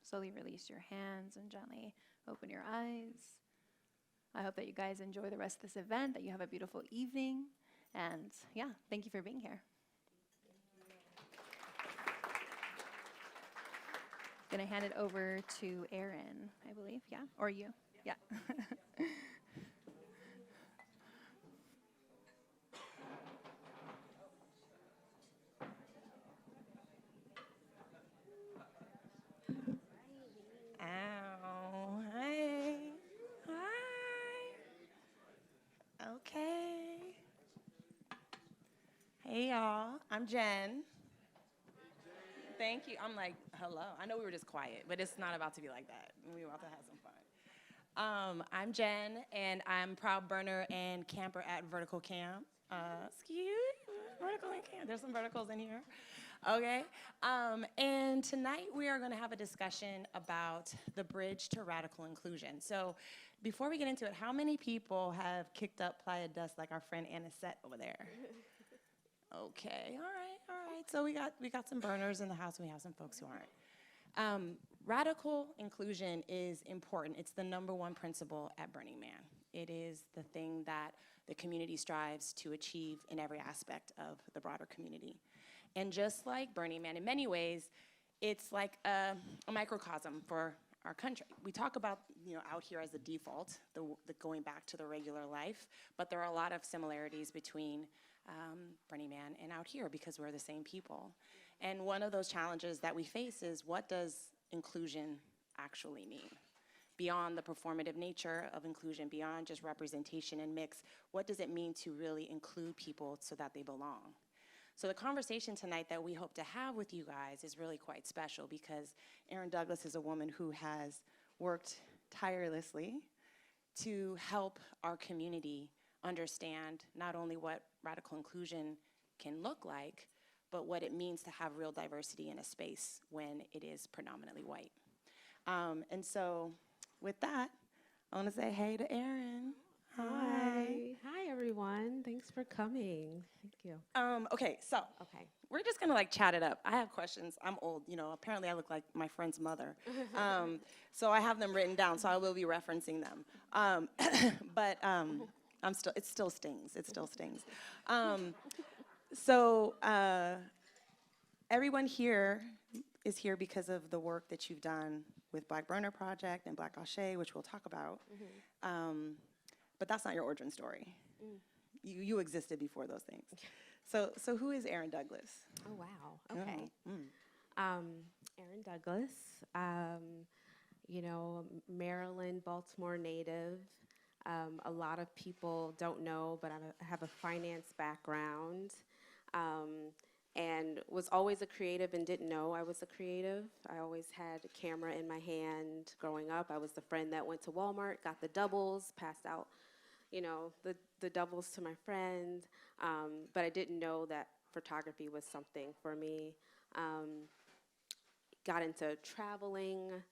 slowly release your hands and gently open your eyes. I hope that you guys enjoy the rest of this event, that you have a beautiful evening. And yeah, thank you for being here. Gonna hand it over to Erin, I believe, yeah? Or you, yeah. Ow. Hi. Hi. Okay. Hey, y'all. I'm Jen. Thank you. I'm like, hello. I know we were just quiet, but it's not about to be like that. We're about to have some fun. I'm Jen, and I'm proud burner and camper at Vertical Camp. Excuse Vertical and Camp. There's some verticals in here. Okay. And tonight we are going to have a discussion about the bridge to radical inclusion. So before we get into it, how many people have kicked up playa dust like our friend Anisette over there? Okay, all right. So we got some burners in the house, and we have some folks who aren't. Radical inclusion is important. It's the #1 principle at Burning Man. It is the thing that the community strives to achieve in every aspect of the broader community. And just like Burning Man, in many ways, it's like a microcosm for our country. We talk about, out here as the default, the going back to the regular life, but there are a lot of similarities between Burning Man and out here because we're the same people. And one of those challenges that we face is, what does inclusion actually mean? Beyond the performative nature of inclusion, beyond just representation and mix, what does it mean to really include people so that they belong? So the conversation tonight that we hope to have with you guys is really quite special because Erin Douglas is a woman who has worked tirelessly to help our community understand not only what radical inclusion can look like, but what it means to have real diversity in a space when it is predominantly white. And so with that, I want to say hey to Erin. Hi. Hi, everyone. Thanks for coming. Thank you. Okay, so Okay. we're just gonna chat it up. I have questions. I'm old, apparently I look like my friend's mother. So I have them written down, so I will be referencing them. But it still stings. It still stings. So everyone here is here because of the work that you've done with Black Burner Project and Black Ache, which we'll talk about. But that's not your origin story. You existed before those things. So who is Erin Douglas? Oh, wow. Okay. Oh, Erin Douglas, Maryland, Baltimore native. A lot of people don't know, but I have a finance background. And was always a creative and didn't know I was a creative. I always had a camera in my hand growing up. I was the friend that went to Walmart, got the doubles, passed out, the doubles to my friend. But I didn't know that photography was something for me. Got into traveling,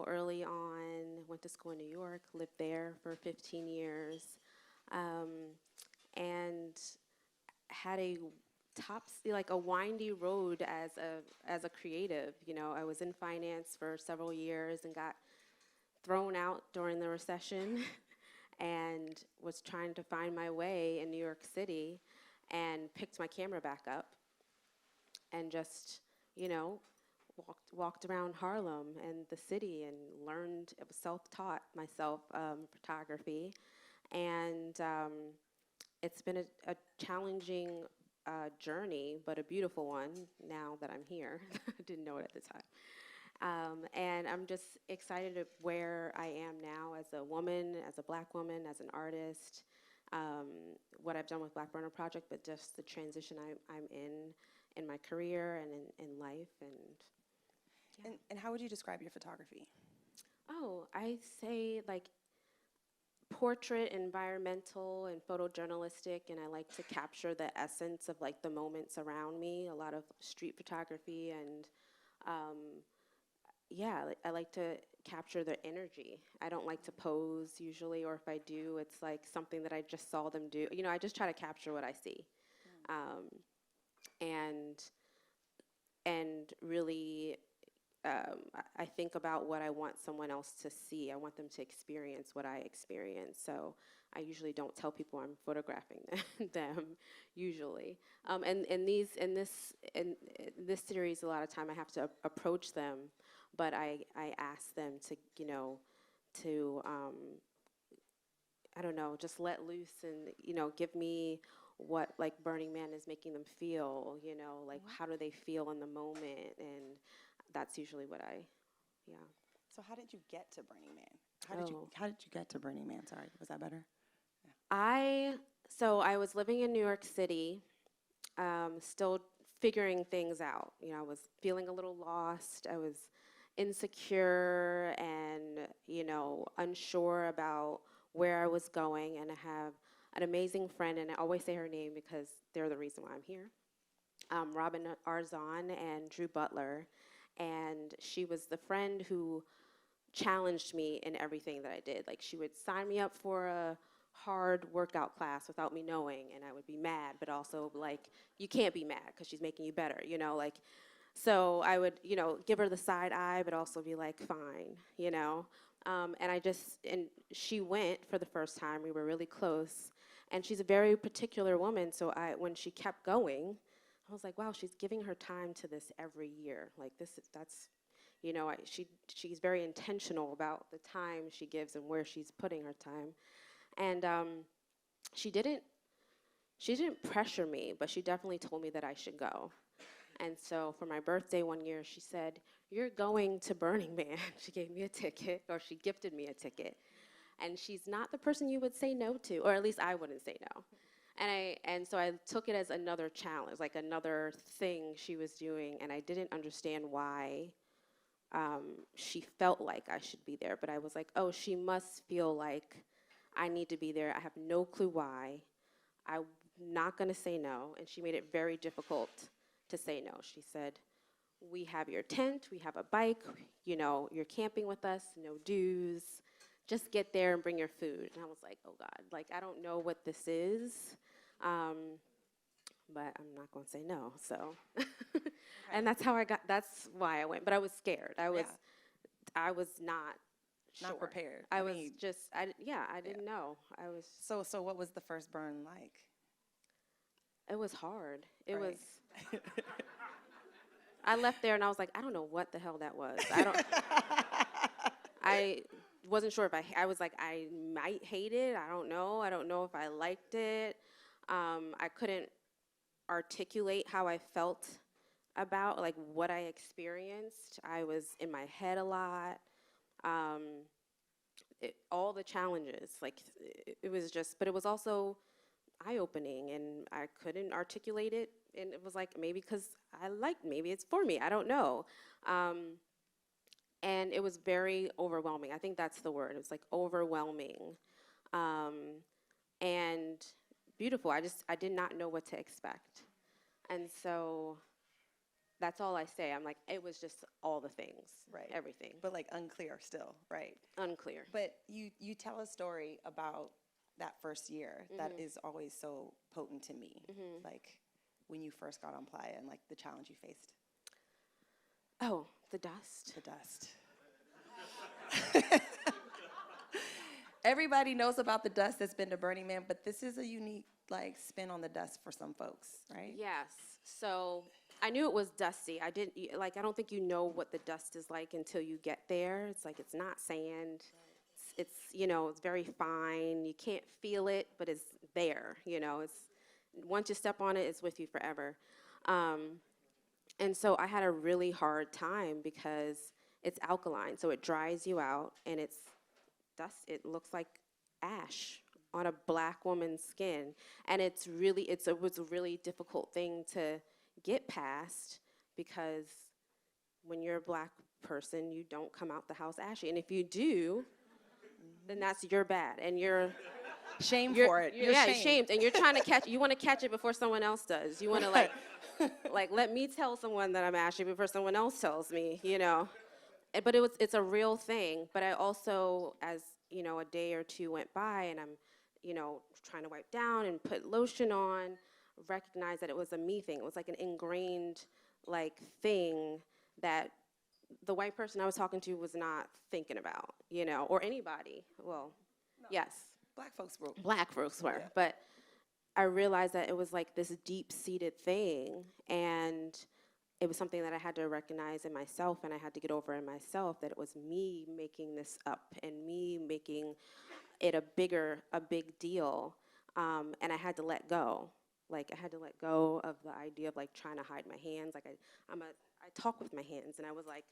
early on. Went to school in New York, lived there for 15 years. And had a windy road as a creative. I was in finance for several years and got thrown out during the recession and was trying to find my way in New York City and picked my camera back up and just, walked around Harlem and the city and learned, it was self-taught myself photography. And it's been a challenging journey, but a beautiful one now that I'm here. I didn't know it at the time. And I'm just excited at where I am now as a woman, as a Black woman, as an artist, what I've done with Black Burner Project, but just the transition I'm in my career and in life. And how would you describe your photography? Oh, I say portrait, environmental, and photojournalistic, and I like to capture the essence of the moments around me. A lot of street photography, and I like to capture the energy. I don't like to pose usually, or if I do, it's something that I just saw them do. I just try to capture what I see, and really I think about what I want someone else to see. I want them to experience what I experience. So I usually don't tell people I'm photographing them usually. And in this series, a lot of time I have to approach them, but I ask them to, to I don't know, just let loose and, give me what like Burning Man is making them feel, like how do they feel in the moment, and that's usually what yeah. So how did you get to Burning Man? How did you get to Burning Man? Sorry, was that better? So I was living in New York City, still figuring things out. I was feeling a little lost. I was insecure and, unsure about where I was going. And I have an amazing friend, and I always say her name because they're the reason why I'm here. Robin Arzon and Drew Butler. And she was the friend who challenged me in everything that I did. Like, she would sign me up for a hard workout class without me knowing, and I would be mad, but also like, you can't be mad because she's making you better, like, so I would, give her the side eye, but also be like, fine, and she went for the first time. We were really close, and she's a very particular woman, so when she kept going, I was like, wow, she's giving her time to this every year. Like, she's very intentional about the time she gives and where she's putting her time. And she didn't pressure me, but she definitely told me that I should go. And so for my birthday one year, she said, "You're going to Burning Man." She gave me a ticket, or she gifted me a ticket. And she's not the person you would say no to, or at least I wouldn't say no. And so I took it as another challenge, like another thing she was doing, and I didn't understand why she felt like I should be there. But I was like, oh, she must feel like I need to be there. I have no clue why. I'm not going to say no. And she made it very difficult to say no. She said, we have your tent, we have a bike, you're camping with us, no dues. Just get there and bring your food. And I was like, oh God, like, I don't know what this is, but I'm not going to say no, so. And that's why I went, but I was scared. I was not sure. Not prepared. I didn't know. I was. So what was the first burn like? It was hard. It Right. was. I left there and I was like, I don't know what the hell that was. I wasn't sure if I was like, I might hate it. I don't know. I don't know if I liked it. I couldn't articulate how I felt about like what I experienced. I was in my head a lot. All the challenges, like it was just, but it was also eye-opening, and I couldn't articulate it. And it was like, maybe because maybe it's for me. I don't know. And it was very overwhelming. I think that's the word. It was like overwhelming and beautiful. I did not know what to expect. And so that's all I say. I'm like, it was just all the things, Right. Everything. But like unclear still, right? Unclear. But you tell a story about that first year that is always so potent to me. Like when you first got on Playa and like the challenge you faced. Oh, the dust. The dust. Everybody knows about the dust that's been to Burning Man, but this is a unique like spin on the dust for some folks, right? Yes. So I knew it was dusty. I don't think you know what the dust is like until you get there. It's like, it's not sand. It's it's very fine. You can't feel it, but it's there. It's once you step on it, it's with you forever. And so I had a really hard time because it's alkaline, so it dries you out, and it's dust. It looks like ash on a black woman's skin, and it was a really difficult thing to get past, because when you're a black person, you don't come out the house ashy, and if you do, then that's your bad, and you're Shame for it. You're shamed, and you're trying to catch. You want to catch it before someone else does. You want to like let me tell someone that I'm ashy before someone else tells me. But it's a real thing. But I also, as a day or two went by, and I'm trying to wipe down and put lotion on, recognize that it was a me thing. It was like an ingrained like thing that the white person I was talking to was not thinking about, or anybody. Well, yes, Black folks were. black folks were, Yeah. but I realized that it was like this deep-seated thing, and it was something that I had to recognize in myself, and I had to get over in myself, that it was me making this up and me making it a big deal, and I had to let go. Like, I had to let go of the idea of, like, trying to hide my hands. Like, I talk with my hands, and I was like,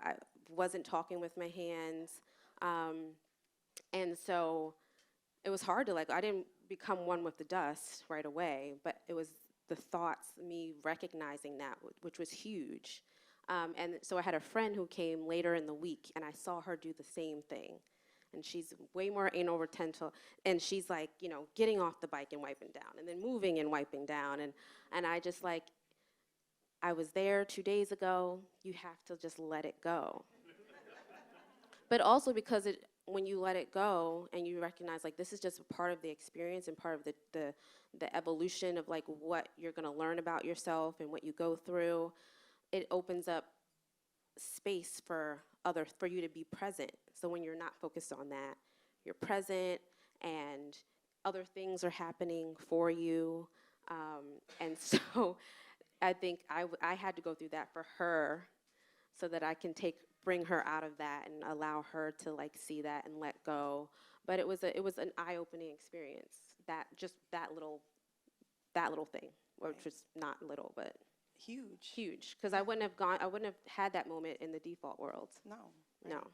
I wasn't talking with my hands, and so it was hard to, like, I didn't become one with the dust right away, but it was the thoughts, me recognizing that, which was huge. And so I had a friend who came later in the week, and I saw her do the same thing. And she's way more anal retentive, and she's like, getting off the bike and wiping down, and then moving and wiping down. And I just like, I was there 2 days ago, you have to just let it go. But also because when you let it go and you recognize, like, this is just part of the experience and part of the evolution of, like, what you're going to learn about yourself and what you go through, it opens up space for you to be present. So when you're not focused on that, you're present, and other things are happening for you. And so I think I had to go through that for her, so that I can bring her out of that and allow her to, like, see that and let go. But it was an eye-opening experience. That little thing, which was not little, but huge. Because I wouldn't have had that moment in the default world. No. No.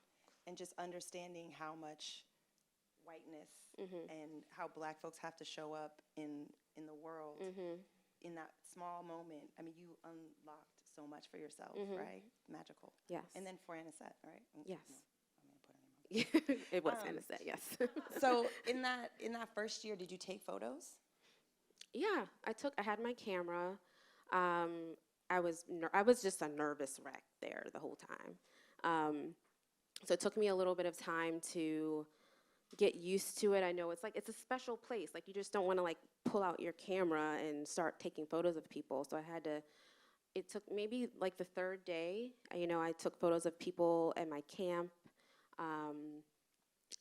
And just understanding how much whiteness and how black folks have to show up in the world in that small moment. I mean, you unlocked so much for yourself, right? Magical. Yes. And then for Anisette, right? Yes. No, I'm gonna put her name It was Anisette, yes. So in that first year, did you take photos? Yeah, I had my camera. I was just a nervous wreck there the whole time. So it took me a little bit of time to get used to it. I know it's a special place. Like, you just don't want to, like, pull out your camera and start taking photos of people. So it took maybe like the third day, I took photos of people at my camp,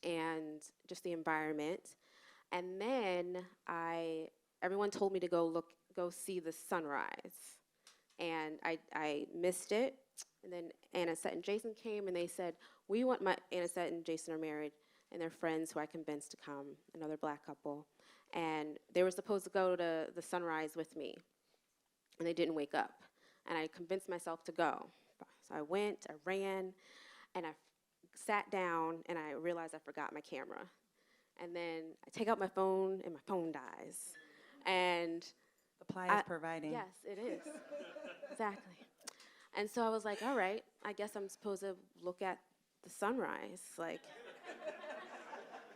and just the environment. And then everyone told me to go see the sunrise. And I missed it. And then Anisette and Jason came, and they said, Anisette and Jason are married, and they're friends who I convinced to come, another black couple. And they were supposed to go to the sunrise with me, and they didn't wake up. And I convinced myself to go. So I went, I ran, and I sat down, and I realized I forgot my camera. And then I take out my phone, and my phone dies. And The Playa is providing. Yes, it is. Exactly. And so I was like, all right, I guess I'm supposed to look at the sunrise, like,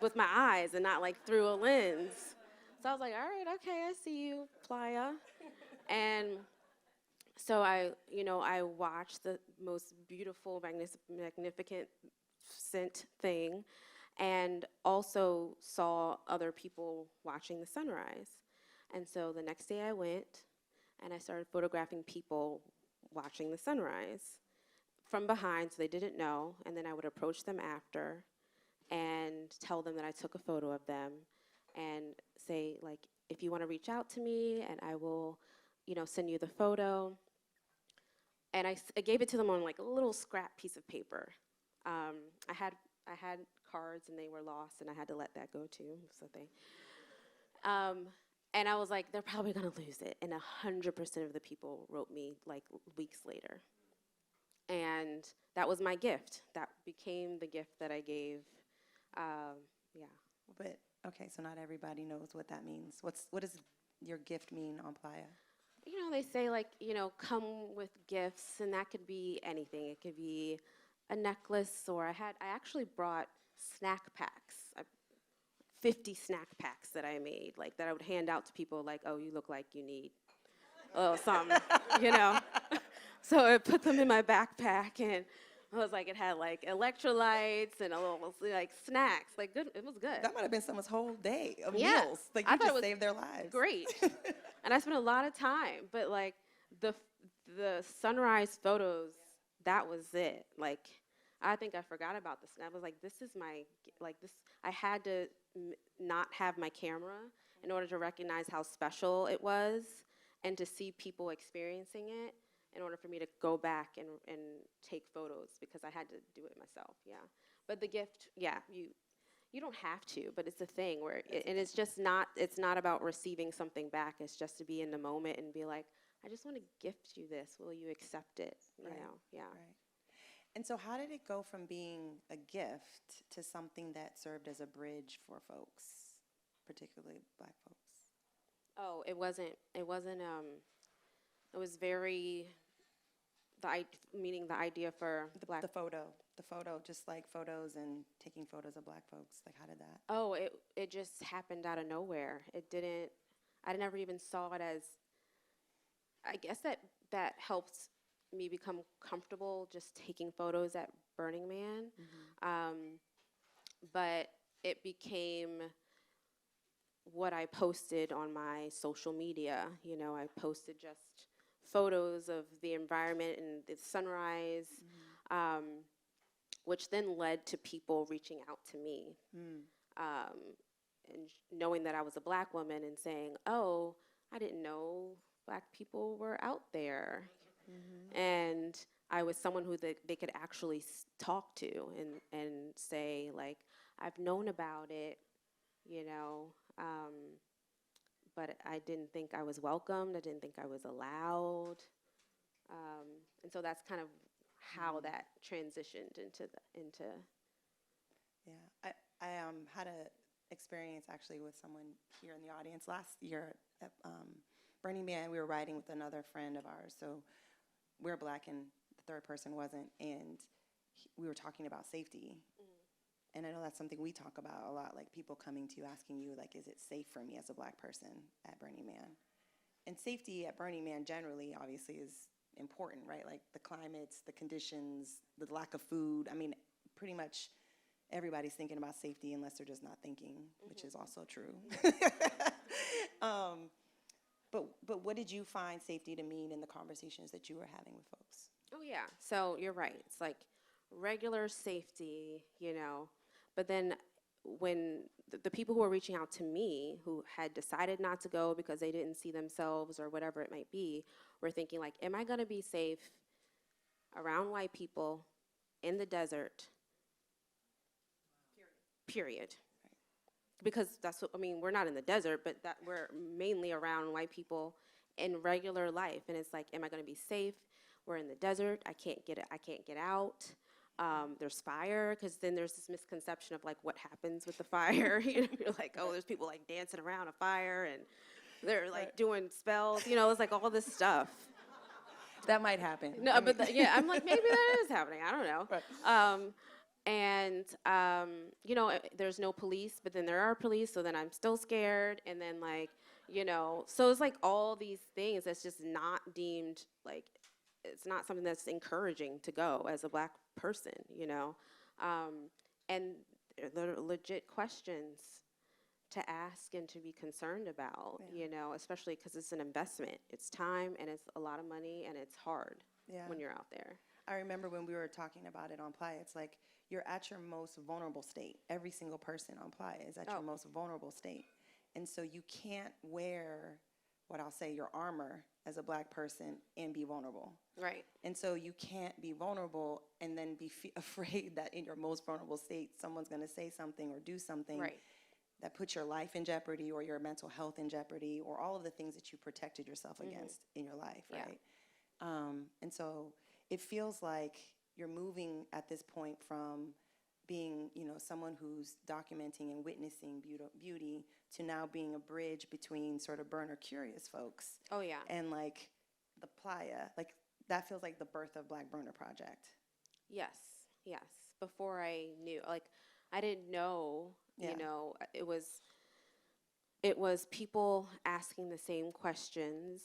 with my eyes and not, like, through a lens. So I was like, all right, okay, I see you, Playa. And so I watched the most beautiful, magnificent thing, and also saw other people watching the sunrise. And so the next day I went, and I started photographing people watching the sunrise from behind, so they didn't know, and then I would approach them after and tell them that I took a photo of them and say, like, if you want to reach out to me, and I will, send you the photo. And I gave it to them on, like, a little scrap piece of paper. I had cards, and they were lost, and I had to let that go too. So and I was like, they're probably gonna lose it. And 100% of the people wrote me, like, weeks later. And that was my gift. That became the gift that I gave. Yeah. But okay, so not everybody knows what that means. What does your gift mean on Playa? They say, like, come with gifts, and that could be anything. It could be a necklace, or I actually brought snack packs. 50 snack packs that I made, like, that I would hand out to people, like, oh, you look like you need a little something, So I put them in my backpack, and I was like, it had, like, electrolytes and a little, like, snacks, like, good. It was good. That might have been someone's whole day of Yeah. meals. Like, I you thought it just was saved their lives. Great. And I spent a lot of time, but, like, the sunrise photos that was it. Like, I think I forgot about this. And I was like, this is my, like, this, I had to not have my camera in order to recognize how special it was and to see people experiencing it in order for me to go back and take photos because I had to do it myself, yeah. But the gift, yeah, you don't have to, but it's a thing where, and it's just not, it's not about receiving something back. It's just to be in the moment and be like, I just want to gift you this. Will you accept it? You know, yeah. Right. And so how did it go from being a gift to something that served as a bridge for folks, particularly Black folks? Oh, it wasn't, it was very, meaning the idea for Black. The photo, just like photos and taking photos of Black folks. Like, how did that? Oh, it just happened out of nowhere. It didn't, I never even saw it as, I guess that helps me become comfortable just taking photos at Burning Man. But it became what I posted on my social media. You know, I posted just photos of the environment and the sunrise, which then led to people reaching out to me. And knowing that I was a Black woman and saying, oh, I didn't know Black people were out there. And I was someone who they could actually talk to and say, like, I've known about it, you know, but I didn't think I was welcomed. I didn't think I was allowed. And so that's kind of how that transitioned into. Yeah, I had a experience actually with someone here in the audience last year at Burning Man. We were riding with another friend of ours, so we're Black and the third person wasn't, and we were talking about safety. And I know that's something we talk about a lot, like people coming to you asking you, like, is it safe for me as a Black person at Burning Man? And safety at Burning Man generally, obviously, is important, right? Like the climates, the conditions, the lack of food. I mean, pretty much everybody's thinking about safety unless they're just not thinking, which is also true. But what did you find safety to mean in the conversations that you were having with folks? Oh, yeah. So you're right. It's like regular safety, you know. But then when the people who were reaching out to me who had decided not to go because they didn't see themselves or whatever it might be, were thinking, like, am I going to be safe around white people in the desert? Period. Because that's what, I mean, we're not in the desert, but that we're mainly around white people in regular life. And it's like, am I going to be safe? We're in the desert. I can't get out. There's fire, because then there's this misconception of like what happens with the fire. You know, you're like, oh, there's people like dancing around a fire and they're like doing spells. You know, it's like all this stuff. That might happen. No, I mean, but yeah, I'm like, maybe that is happening. I don't know. Right. And, you know, there's no police, but then there are police, so then I'm still scared. And then, like, you know, so it's like all these things that's just not deemed, like, it's not something that's encouraging to go as a Black person, you know. And they're legit questions to ask and to be concerned about, you know, especially because it's an investment. It's time, and it's a lot of money, and it's hard when you're out there. I remember when we were talking about it on Playa, it's like you're at your most vulnerable state. Every single person on Playa is at your most vulnerable state. And so you can't wear, what I'll say, your armor as a Black person and be vulnerable. Right. And so you can't be vulnerable and then be afraid that in your most vulnerable state, someone's going to say something or do something that puts your life in jeopardy or your mental health in jeopardy or all of the things that you protected yourself against in your life, right? And so it feels like you're moving at this point from being, you know, someone who's documenting and witnessing beauty to now being a bridge between sort of burner curious folks. Oh, yeah. And like the Playa, like that feels like the birth of Black Burner Project. Yes, yes. Before I knew, like, I didn't know, you know, it was people asking the same questions,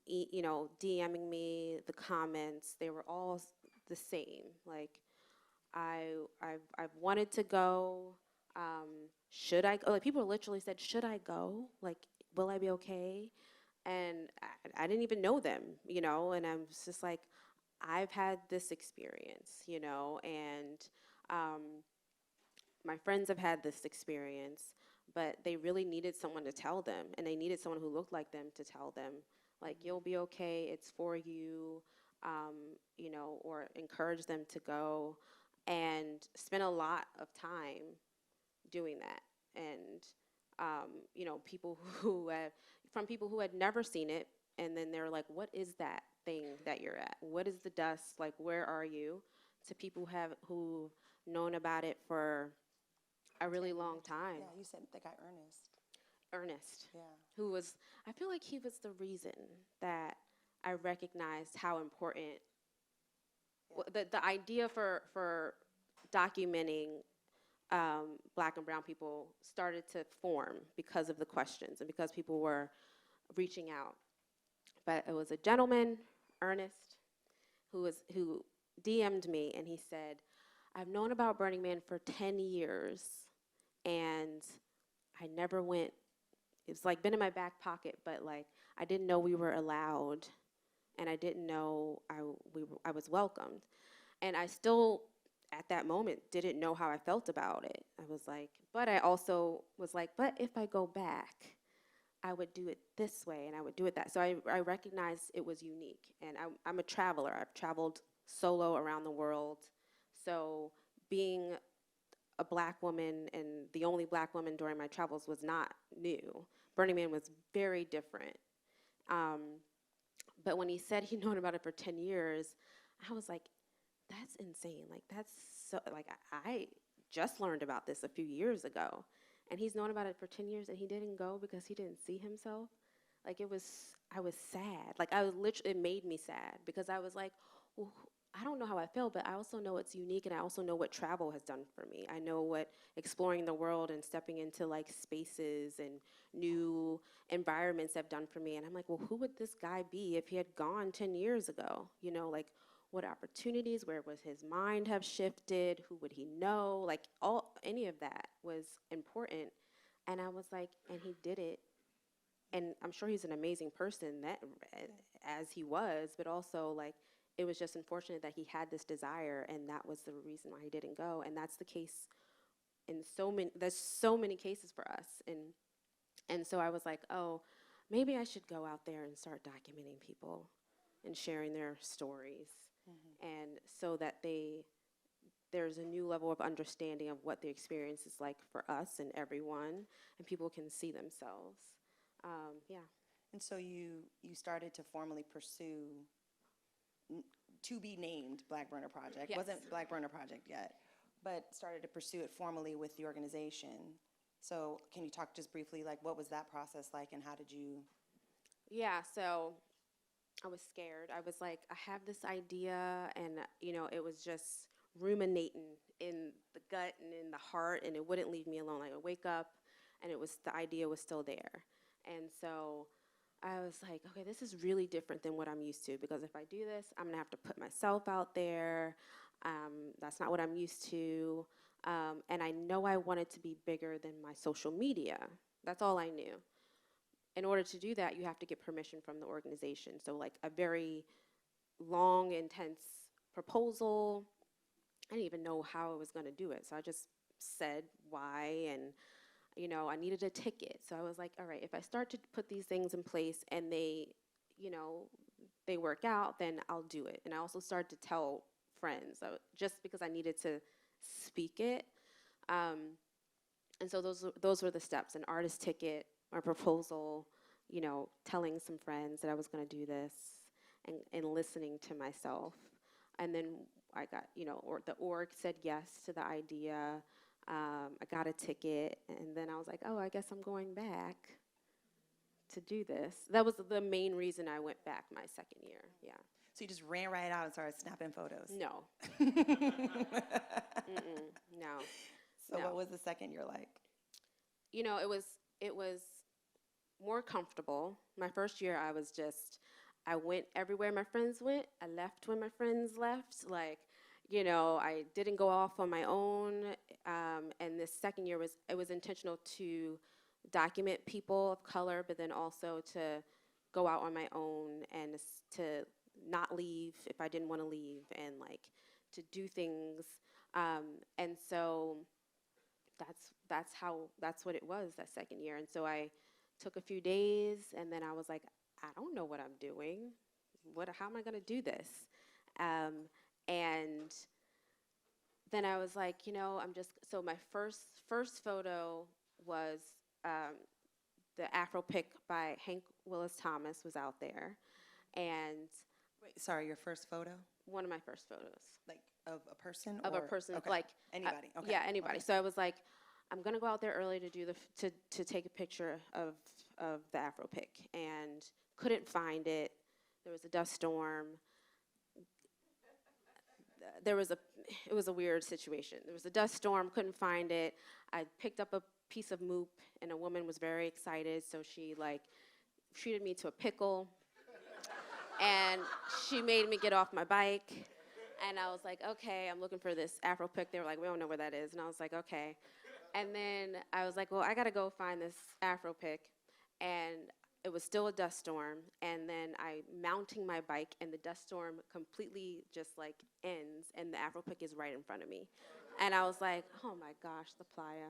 you know, DMing me, the comments, they were all the same. Like, I've wanted to go. Should I go? Like, people literally said, should I go? Like, will I be okay? And I didn't even know them, you know, and I'm just like, I've had this experience, you know, and um, my friends have had this experience, but they really needed someone to tell them, and they needed someone who looked like them to tell them, like, you'll be okay, it's for you, you know, or encourage them to go, and spend a lot of time doing that. And, you know, people who have, from people who had never seen it, and then they're like, what is that thing that you're at? What is the dust? Like, where are you? To people who've known about it for a really long time. Yeah, you said the guy Ernest. Ernest, Yeah. who was, I feel like he was the reason that I recognized how important the idea for documenting Black and brown people started to form because of the questions and because people were reaching out. But it was a gentleman, Ernest, who DM'd me, and he said, I've known about Burning Man for 10 years, and I never went. It's like been in my back pocket, but like I didn't know we were allowed, and I didn't know I was welcomed. And I still, at that moment, didn't know how I felt about it. I was like, but I also was like, but if I go back, I would do it this way and I would do it that. So I recognized it was unique. And I'm a traveler. I've traveled solo around the world. So being a Black woman and the only Black woman during my travels was not new. Burning Man was very different. But when he said he'd known about it for 10 years, I was like, that's insane. Like, that's so, like, I just learned about this a few years ago. And he's known about it for 10 years and he didn't go because he didn't see himself. Like, I was sad. Like, I was literally, it made me sad because I was like, well, I don't know how I feel, but I also know it's unique and I also know what travel has done for me. I know what exploring the world and stepping into like spaces and new environments have done for me. And I'm like, well, who would this guy be if he had gone 10 years ago? You know, like, what opportunities, where would his mind have shifted, who would he know, like any of that was important. And I was like, and he did it, and I'm sure he's an amazing person that as he was, but also like it was just unfortunate that he had this desire and that was the reason why he didn't go. And that's the case in there's so many cases for us. And so I was like, oh, maybe I should go out there and start documenting people and sharing their stories. And so that there's a new level of understanding of what the experience is like for us and everyone, and people can see themselves. Yeah. And so you started to formally pursue to be named Black Burner Project. Yes. Wasn't Black Burner Project yet, but started to pursue it formally with the organization. So can you talk just briefly, like, what was that process like and how did you? Yeah, so I was scared. I was like, I have this idea, and you know, it was just ruminating in the gut and in the heart, and it wouldn't leave me alone. Like, I would wake up, and the idea was still there. And so I was like, okay, this is really different than what I'm used to, because if I do this, I'm gonna have to put myself out there. That's not what I'm used to. And I know I wanted to be bigger than my social media. That's all I knew. In order to do that, you have to get permission from the organization. So like a very long, intense proposal. I didn't even know how I was gonna do it. So I just said why, and you know, I needed a ticket. So I was like, all right, if I start to put these things in place and they, you know, they work out, then I'll do it. And I also started to tell friends, just because I needed to speak it. And so those were the steps: an artist ticket, my proposal, you know, telling some friends that I was going to do this, and listening to myself. And then I got, you know, or the org said yes to the idea. I got a ticket, and then I was like, oh, I guess I'm going back to do this. That was the main reason I went back my second year. Yeah. So you just ran right out and started snapping photos? No. No. So No. what was the second year like? You know, it was more comfortable. My first year, I went everywhere my friends went. I left when my friends left. Like, you know, I didn't go off on my own. And this second year was intentional to document people of color, but then also to go out on my own and to not leave if I didn't want to leave, and like to do things. And so that's what it was that second year. And so I took a few days, and then I was like, I don't know what I'm doing. How am I going to do this? And then I was like, so my first photo was the Afro pic by Hank Willis Thomas was out there. And Wait, sorry, your first photo? one of my first photos. Like of a person? Of a or- person, okay. like Anybody, okay. yeah, anybody. Okay. So I was like, I'm gonna go out there early to do to take a picture of the Afro pic, and couldn't find it. There was a dust storm. It was a weird situation. There was a dust storm, couldn't find it. I picked up a piece of moop, and a woman was very excited, so she like treated me to a pickle, and she made me get off my bike. And I was like, okay, I'm looking for this Afro pic. They were like, we don't know where that is. And I was like, okay. And then I was like, well, I gotta go find this Afro pic. And it was still a dust storm. And then I mounting my bike, and the dust storm completely just like ends, and the Afro pic is right in front of me. And I was like, oh my gosh, the playa.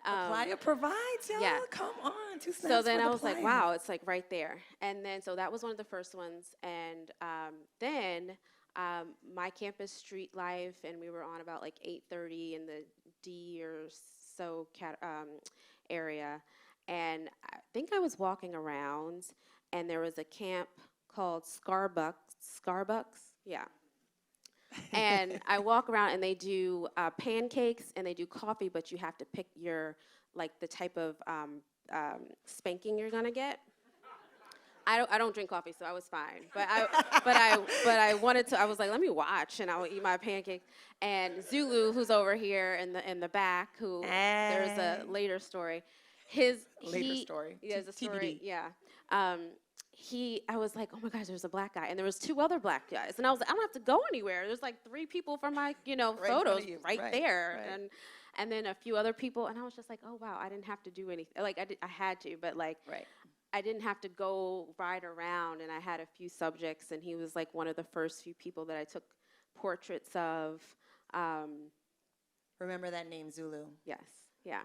Playa provides, y'all. yeah. Come on, two snaps So then for I the was like, playa. wow, it's like right there. And then, so that was one of the first ones. And then my campus street life, and we were on about like 8:30 in the D or so area. And I think I was walking around, and there was a camp called Starbucks, yeah. And I walk around, and they do pancakes, and they do coffee, but you have to pick the type of spanking you're gonna get. I don't drink coffee, so I was fine. But I wanted to. I was like, let me watch, and I'll eat my pancakes. And Zulu, who's over here in the back, who there's a later story. Later story. Yeah, there's a story. TBD. Yeah. I was like, oh my gosh, there's a black guy, and there was 2 other black guys, and I was like, I don't have to go anywhere. There's like 3 people from my Right in front of photos you. right Right, there, right. and then a few other people, and I was just like, oh wow, I didn't have to do anything. Like I had to, but like. Right. I didn't have to go ride around, and I had a few subjects, and he was like one of the first few people that I took portraits of. Remember that name, Zulu. Yes, yeah.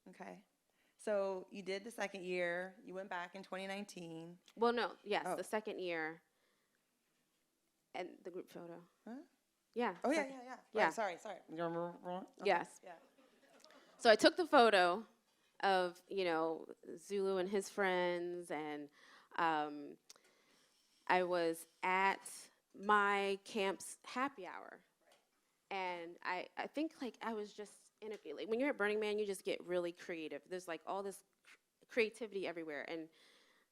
Okay. So you did the second year. You went back in 2019. Well, no, yes, Oh. the second year, and the group photo. Huh? Yeah. Oh, yeah, second- yeah. Yeah. Right, sorry. You remember? Okay. Yes. Yeah. So I took the photo of, Zulu and his friends, and I was at my camp's happy hour. And I think like I was just like when you're at Burning Man, you just get really creative. There's like all this creativity everywhere, and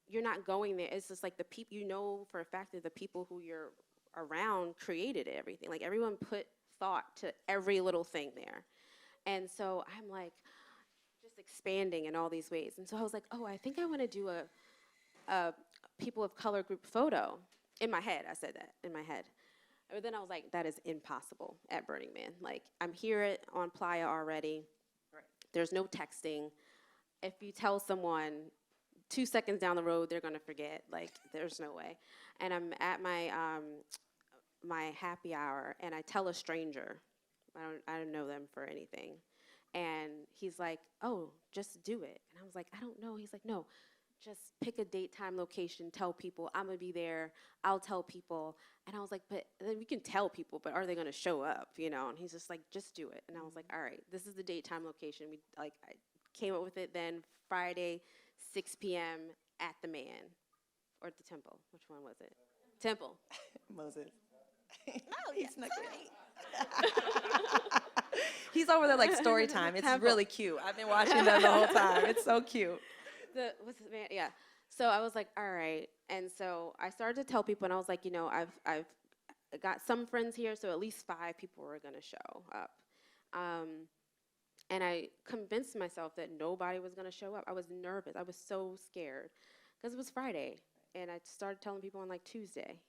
you're not going there. It's just like the people, for a fact that the people who you're around created everything. Like everyone put thought to every little thing there. And so I'm like just expanding in all these ways. And so I was like, oh, I think I want to do a people of color group photo. In my head, I said that in my head. But then I was like, that is impossible at Burning Man. Like, I'm here on Playa already. Right. There's no texting. If you tell someone 2 seconds down the road, they're gonna forget. Like, there's no way. And I'm at my my happy hour, and I tell a stranger, I don't know them for anything, and he's like, oh, just do it. And I was like, I don't know. He's like, no, just pick a date, time, location, tell people I'm gonna be there, I'll tell people. And I was like, but then we can tell people, but are they gonna show up, And he's just like, just do it. And I was like, all right, this is the date, time, location. I came up with it then, Friday, 6 p.m. at the Man, or at the Temple. Which one was it? Temple. Moses. Oh, He yeah, snuck in. He's over there like story time. It's Temple. really cute. I've been watching them the whole time. It's so cute. What's the man? Yeah. So I was like, all right. And so I started to tell people, and I was like, I've got some friends here, so at least 5 people were gonna show up. And I convinced myself that nobody was gonna show up. I was nervous. I was so scared because it was Friday, and I started telling people on like Tuesday,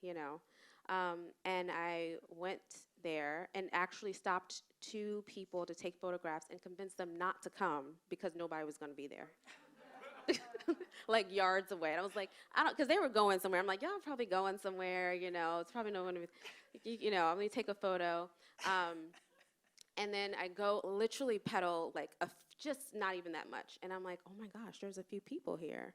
And I went there and actually stopped 2 people to take photographs and convinced them not to come because nobody was gonna be there. like yards away. And I was like, I don't, because they were going somewhere. I'm like, y'all probably going somewhere, it's probably no one, I'm going to take a photo. And then I go literally pedal like just not even that much. And I'm like, oh my gosh, there's a few people here.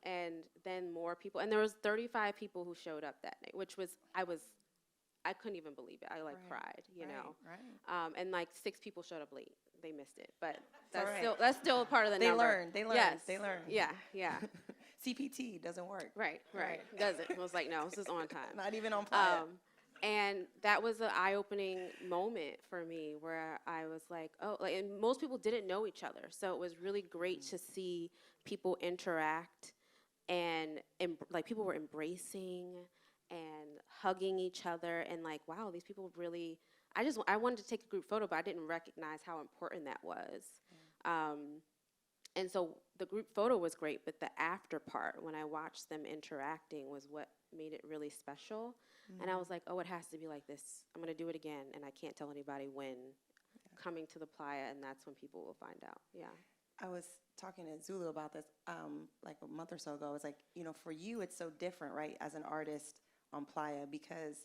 And then more people. And there was 35 people who showed up that night, which was, I couldn't even believe it. I cried, Right. And like 6 people showed up late. They missed it, but It's that's still part of the They number. learn. Yes. They learn. Yeah. CPT doesn't work. Right. Doesn't. I was like, no, this is on time. Not even on Playa. And that was an eye-opening moment for me where I was like, oh, and most people didn't know each other. So it was really great to see people interact and like people were embracing and hugging each other and like, wow, these people really, I wanted to take a group photo, but I didn't recognize how important that was. And so the group photo was great, but the after part, when I watched them interacting, was what made it really special. And I was like, oh, it has to be like this. I'm going to do it again, and I can't tell anybody when. Coming to the Playa, and that's when people will find out. Yeah. I was talking to Zulu about this like a month or so ago. It's like, for you, it's so different, right, as an artist on Playa, because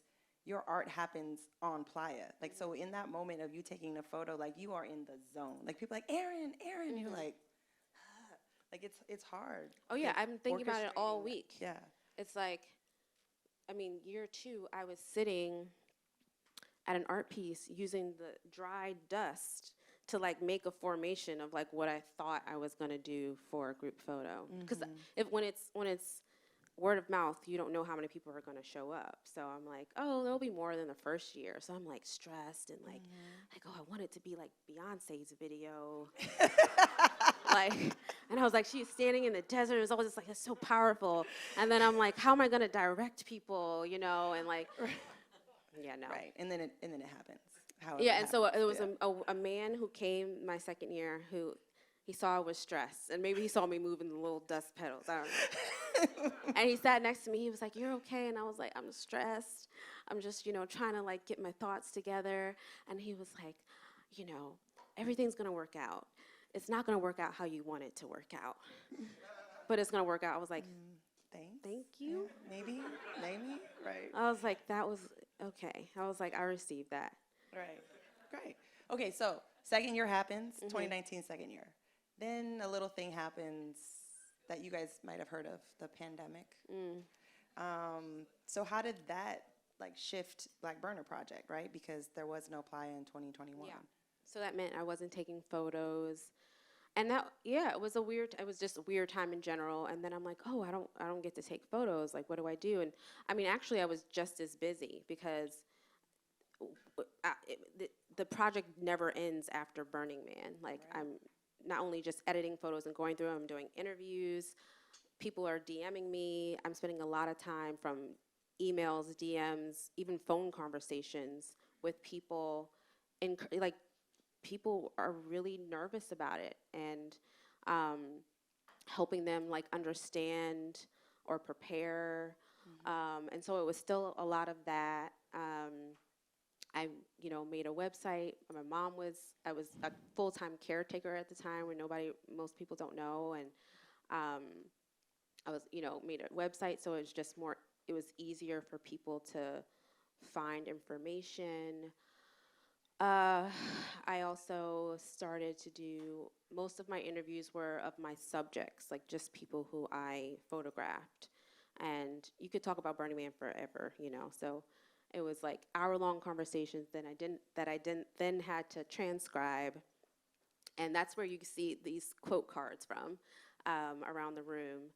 your art happens on Playa. Like, so in that moment of you taking a photo, like, you are in the zone. Like, people are like, Erin, you're like, like, it's hard. Oh, yeah, I've been thinking about it all orchestrating week. Yeah. It's like, year 2, I was sitting at an art piece using the dry dust to like make a formation of like what I thought I was gonna do for a group photo. Because when it's word of mouth, you don't know how many people are gonna show up. So I'm like, oh, there'll be more than the first year. So I'm like stressed and like, oh, I want it to be like Beyonce's video. And I was like, she's standing in the desert. It's always just like, it's so powerful. And then I'm like, how am I gonna direct people, and like, yeah, no. Right, and then it happens. Yeah, and so it was a man who came my second year who he saw I was stressed, and maybe he saw me moving the little dust petals. I don't know. And he sat next to me. He was like, "You're okay?" And I was like, "I'm stressed. I'm just, trying to like get my thoughts together." And he was like, "Everything's gonna work out. It's not gonna work out how you want it to work out, but it's gonna work out." I was like, Thanks. "Thank you." Yeah, maybe, right. I was like, "That was okay." I was like, "I received that." Right. Great. Okay, so second year happens, 2019 second year. Then a little thing happens that you guys might have heard of, the pandemic. So how did that like shift Black Burner Project, right? Because there was no Playa in 2021. Yeah. So that meant I wasn't taking photos. And it was just a weird time in general. And then I'm like, oh, I don't get to take photos. Like, what do I do? And actually I was just as busy because the project never ends after Burning Man. Like, right. I'm not only just editing photos and going through them, I'm doing interviews. People are DMing me. I'm spending a lot of time from emails, DMs, even phone conversations with people. People are really nervous about it, and helping them like understand or prepare. And so it was still a lot of that. I, made a website. I was a full-time caretaker at the time when most people don't know. And I was, made a website. So it was easier for people to find information. I also started to do, most of my interviews were of my subjects, like just people who I photographed. And you could talk about Burning Man forever, so it was like hour-long conversations that I didn't then had to transcribe. And that's where you see these quote cards from around the room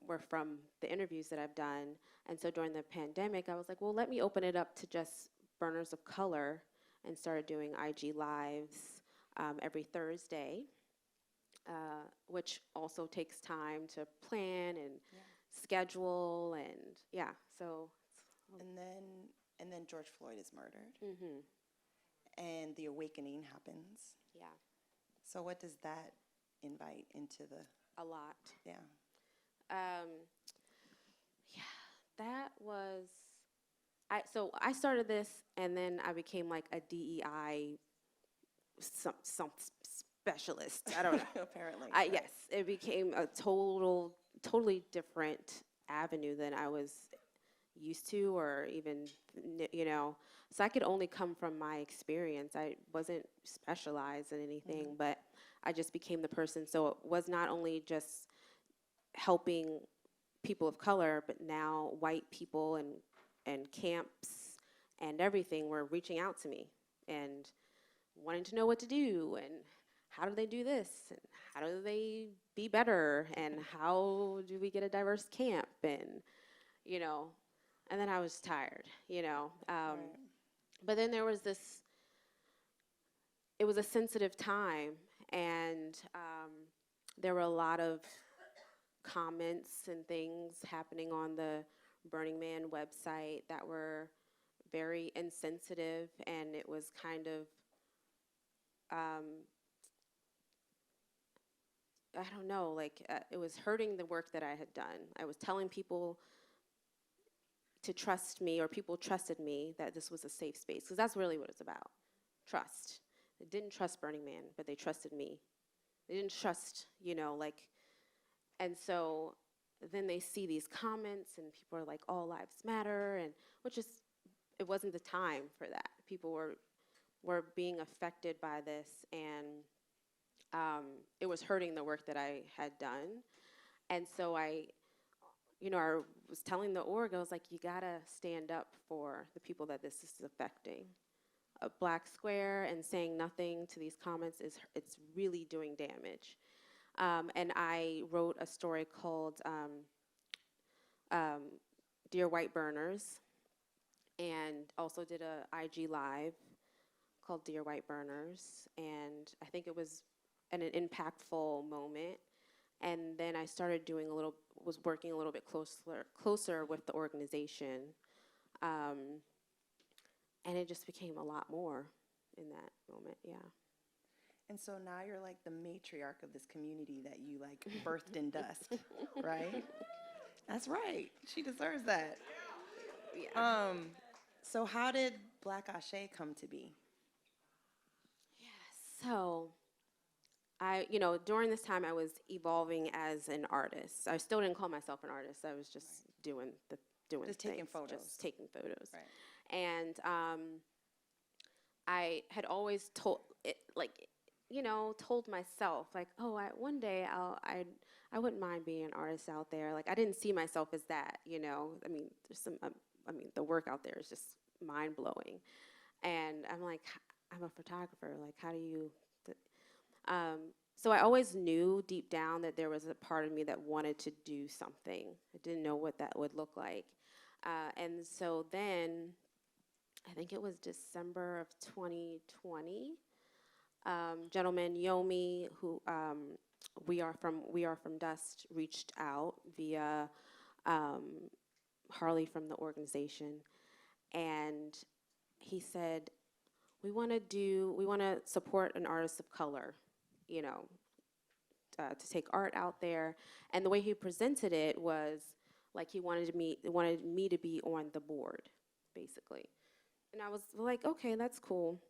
were from the interviews that I've done. And so during the pandemic, I was like, well, let me open it up to just burners of color, and started doing IG Lives every Thursday, which also takes time to plan and schedule, and so. And then George Floyd is murdered, and the awakening happens. Yeah. So what does that invite into a lot? Yeah. That was. So I started this, and then I became like a DEI specialist. I don't know. Apparently. Right. Yes, it became a totally different avenue than I was used to, or even, you know. So I could only come from my experience. I wasn't specialized in anything, but I just became the person. So it was not only just helping people of color, but now white people and camps and everything were reaching out to me and wanting to know what to do and how do they do this and how do they be better and how do we get a diverse camp, and you know, and then I was tired, you know. Right. But then there was this, it was a sensitive time, and there were a lot of comments and things happening on the Burning Man website that were very insensitive, and it was kind of, I don't know, like it was hurting the work that I had done. I was telling people to trust me, or people trusted me that this was a safe space, because that's really what it's about, trust. They didn't trust Burning Man, but they trusted me. They didn't trust, you know, like, and so then they see these comments and people are like, all lives matter, and which is, it wasn't the time for that. People were being affected by this, and it was hurting the work that I had done. And so I was telling the org, I was like, you gotta stand up for the people that this is affecting. A black square and saying nothing to these comments it's really doing damage. And I wrote a story called Dear White Burners, and also did a IG live called Dear White Burners, and I think it was an impactful moment. And then I started was working a little bit closer with the organization, and it just became a lot more in that moment, yeah. And so now you're like the matriarch of this community that you like birthed in dust, right? That's right. She deserves that. Yeah. So how did Black Ashe come to be? So during this time I was evolving as an artist. I still didn't call myself an artist. I was just doing Just taking things, photos. just taking photos. Right. And I had always told myself, like, oh, one day I wouldn't mind being an artist out there. Like, I didn't see myself as that, you know. I mean, the work out there is just mind blowing. And I'm like, I'm a photographer. Like, how do you? So I always knew deep down that there was a part of me that wanted to do something. I didn't know what that would look like. And so then, I think it was December of 2020. Gentleman Yomi, who we are from Dust, reached out via Harley from the organization, and he said, we want to support an artist of color, you know, to take art out there. And the way he presented it was like he wanted me to be on the board, basically. And I was like, okay, that's cool.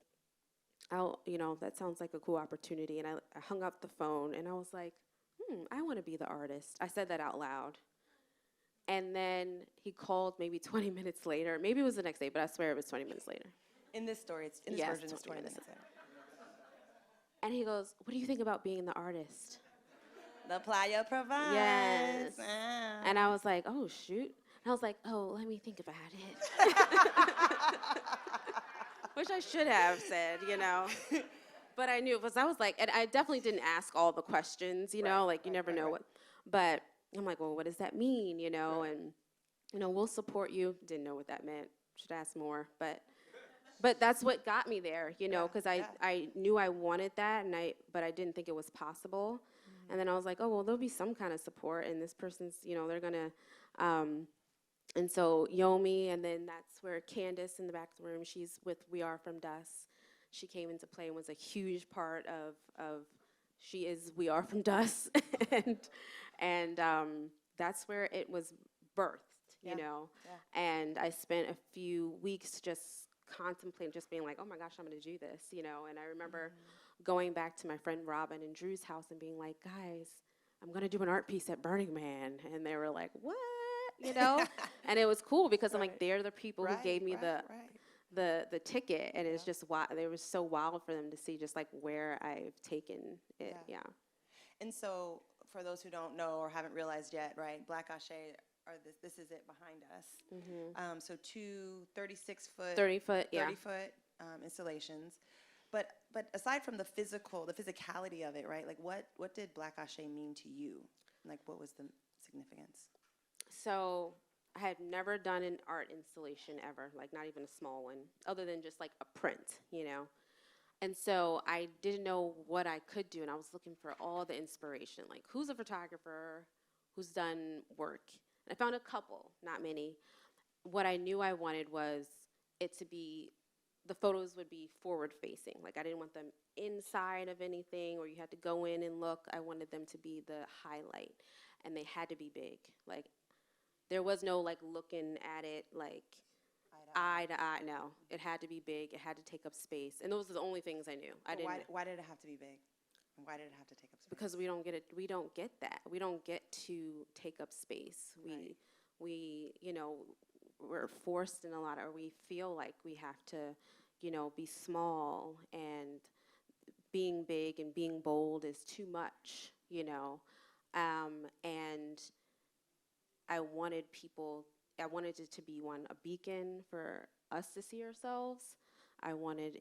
That sounds like a cool opportunity. And I hung up the phone and I was like, I want to be the artist. I said that out loud. And then he called maybe 20 minutes later. Maybe it was the next day, but I swear it was 20 minutes later. In this story, in this version, it's 20 minutes later. And he goes, what do you think about being the artist? The playa provides. Yes. Ah. And I was like, oh, shoot. And I was like, oh, let me think about it. Which I should have said, you know. But I knew, because I was like, and I definitely didn't ask all the questions, you know, like you never know what. But I'm like, well, what does that mean, you know? And, we'll support you. Didn't know what that meant. Should ask more. But that's what got me there, you know, because I knew I wanted that, but I didn't think it was possible. Mm-hmm. And then I was like, oh, well, there'll be some kind of support, and this person's, they're going to, and so Yomi, and then that's where Candace in the back of the room, she's with We Are From Dust. She came into play and was a huge part of she is We Are From Dust. and that's where it was birthed, you know. Yeah. And I spent a few weeks just contemplating, just being like, oh my gosh, I'm going to do this, And I remember going back to my friend Robin and Drew's house and being like, guys, I'm going to do an art piece at Burning Man. And they were like, what? And it was cool because I'm like, they're the people who gave me the ticket. And it's just wild. It was so wild for them to see just like where I've taken it. Yeah. And so for those who don't know or haven't realized yet, right, Black Ache, this is it behind us. So two 36-foot, 30-foot, 30-foot installations. But aside from the physicality of it, right? Like what did Black Ache mean to you? Like what was the significance? So I had never done an art installation ever, like not even a small one, other than just like a print, And so I didn't know what I could do, and I was looking for all the inspiration, like who's a photographer, who's done work. And I found a couple, not many. What I knew I wanted was it to be, the photos would be forward facing. Like I didn't want them inside of anything or you had to go in and look. I wanted them to be the highlight, and they had to be big. Like there was no like looking at it like eye to eye. No, it had to be big. It had to take up space, and those are the only things I knew. I didn't. Why did it have to be big? And why did it have to take up space? Because we don't get it. We don't get that. We don't get to take up space. We we're forced in a lot, or we feel like we have to, be small, and being big and being bold is too much, and I wanted it to be a beacon for us to see ourselves. I wanted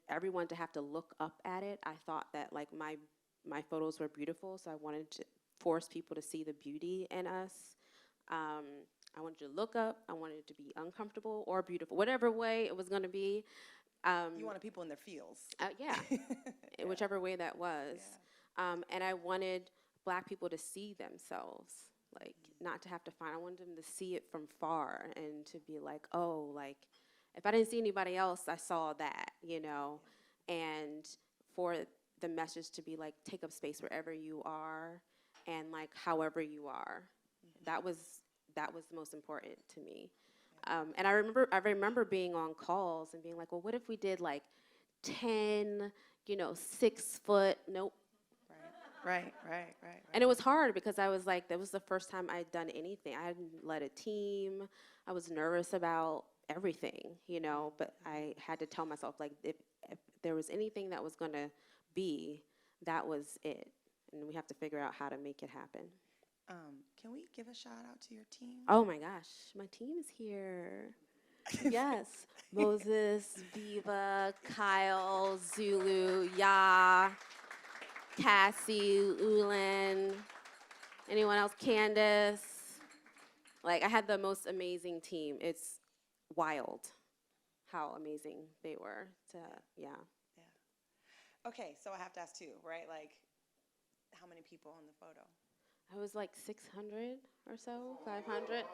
everyone to have to look up at it. I thought that like my photos were beautiful, so I wanted to force people to see the beauty in us. I wanted to look up. I wanted it to be uncomfortable or beautiful, whatever way it was going to be. You wanted people in their feels. In whichever way that was. Yeah. And I wanted Black people to see themselves, like not to have to find. I wanted them to see it from far and to be like, oh, like if I didn't see anybody else, I saw that, and for the message to be like, take up space wherever you are and like however you are. That was the most important to me. And I remember being on calls and being like, well, what if we did like 10, 6 foot, nope. Right. And it was hard because I was like, that was the first time I'd done anything. I hadn't led a team. I was nervous about everything, but I had to tell myself, like, if there was anything that was going to be, that was it. And we have to figure out how to make it happen. Can we give a shout out to your team? Oh my gosh, my team is here. Yes, Moses, Viva, Kyle, Zulu, Ya, Cassie, Ulan, anyone else? Candace. Like, I had the most amazing team. It's wild how amazing they were. Yeah. Okay, so I have to ask too, right? Like, how many people in the photo? I was like 600 or so, 500.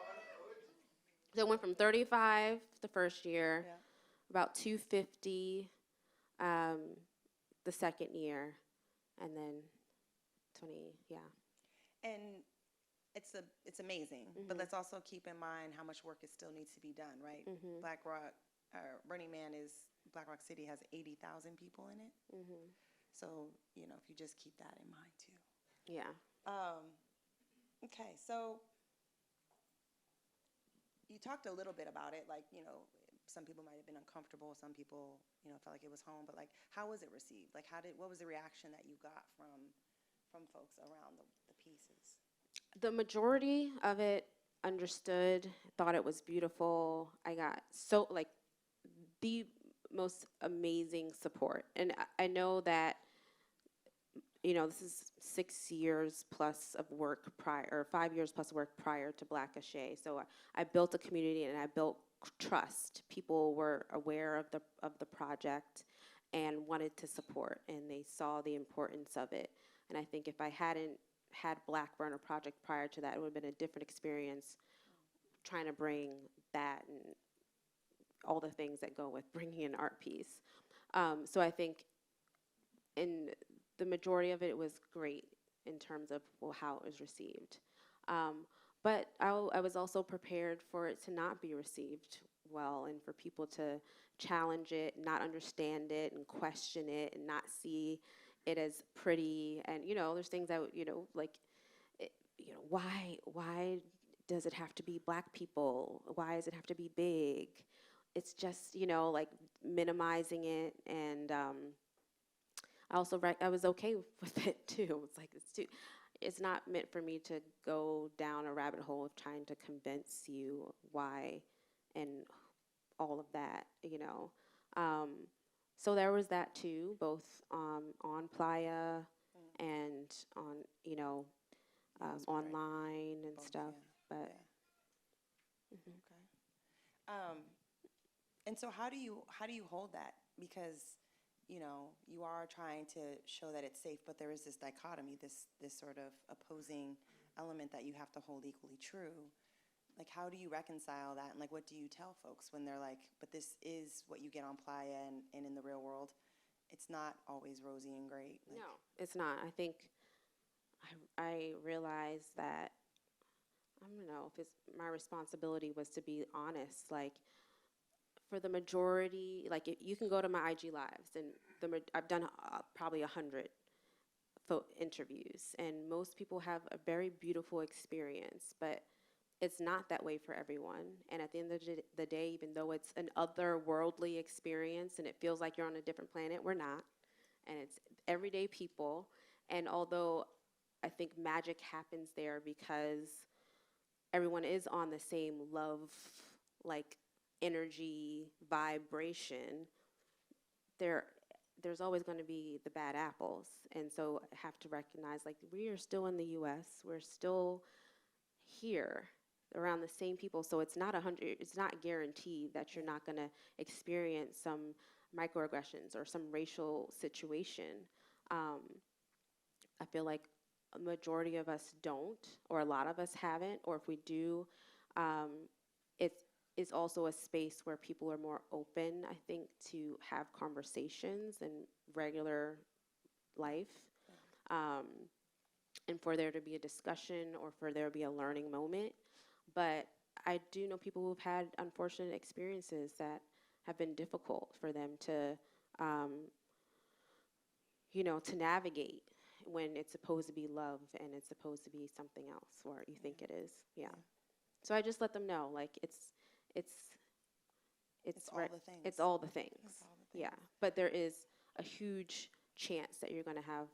So it went from 35 the first year, about 250 the second year, and then 20, And it's amazing, but let's also keep in mind how much work still needs to be done, right? Burning Man Black Rock City has 80,000 people in it. So, if you just keep that in mind too. Yeah. Okay, so you talked a little bit about it, like, some people might have been uncomfortable, some people, felt like it was home, but like, how was it received? Like, what was the reaction that you got from folks around the pieces? The majority of it understood, thought it was beautiful. I got the most amazing support. And I know that, this is 6 years plus of work prior, or 5 years plus work prior to Black Ache. So I built a community and I built trust. People were aware of the project and wanted to support, and they saw the importance of it. And I think if I hadn't had Black Burner Project prior to that, it would have been a different experience trying to bring that and all the things that go with bringing an art piece. So I think in the majority of it was great in terms of how it was received. But I was also prepared for it to not be received well, and for people to challenge it, not understand it, and question it, and not see it as pretty. And there's things that like, why does it have to be black people? Why does it have to be big? It's just like minimizing it, and I also I was okay with it too. It's like it's not meant for me to go down a rabbit hole of trying to convince you why and all of that. So there was that too, both on Playa and on That's great. online and Both, stuff. yeah. But Yeah. Okay. And so how do you hold that? Because you are trying to show that it's safe, but there is this dichotomy, this sort of opposing element that you have to hold equally true. Like, how do you reconcile that? And like, what do you tell folks when they're like, but this is what you get on Playa and in the real world, it's not always rosy and great. Like, no, it's not. I think I realized that, I don't know, if it's my responsibility was to be honest. Like, for the majority, like, you can go to my IG lives, and I've done probably 100 interviews, and most people have a very beautiful experience, but it's not that way for everyone. And at the end of the day, even though it's an otherworldly experience and it feels like you're on a different planet, we're not. And it's everyday people. And although I think magic happens there because everyone is on the same love, like, energy, vibration, there's always going to be the bad apples. And so I have to recognize, like, we are still in the U.S. We're still here around the same people. So it's not guaranteed that you're not going to experience some microaggressions or some racial situation. I feel like a majority of us don't, or a lot of us haven't, or if we do, it is also a space where people are more open, I think, to have conversations in regular life, and for there to be a discussion or for there to be a learning moment. But I do know people who've had unfortunate experiences that have been difficult for them to, to navigate when it's supposed to be love and it's supposed to be something else, or you think it is. Yeah. So I just let them know, like, it's all the things. It's all the things. It's all the things. Yeah. But there is a huge chance that you're going to have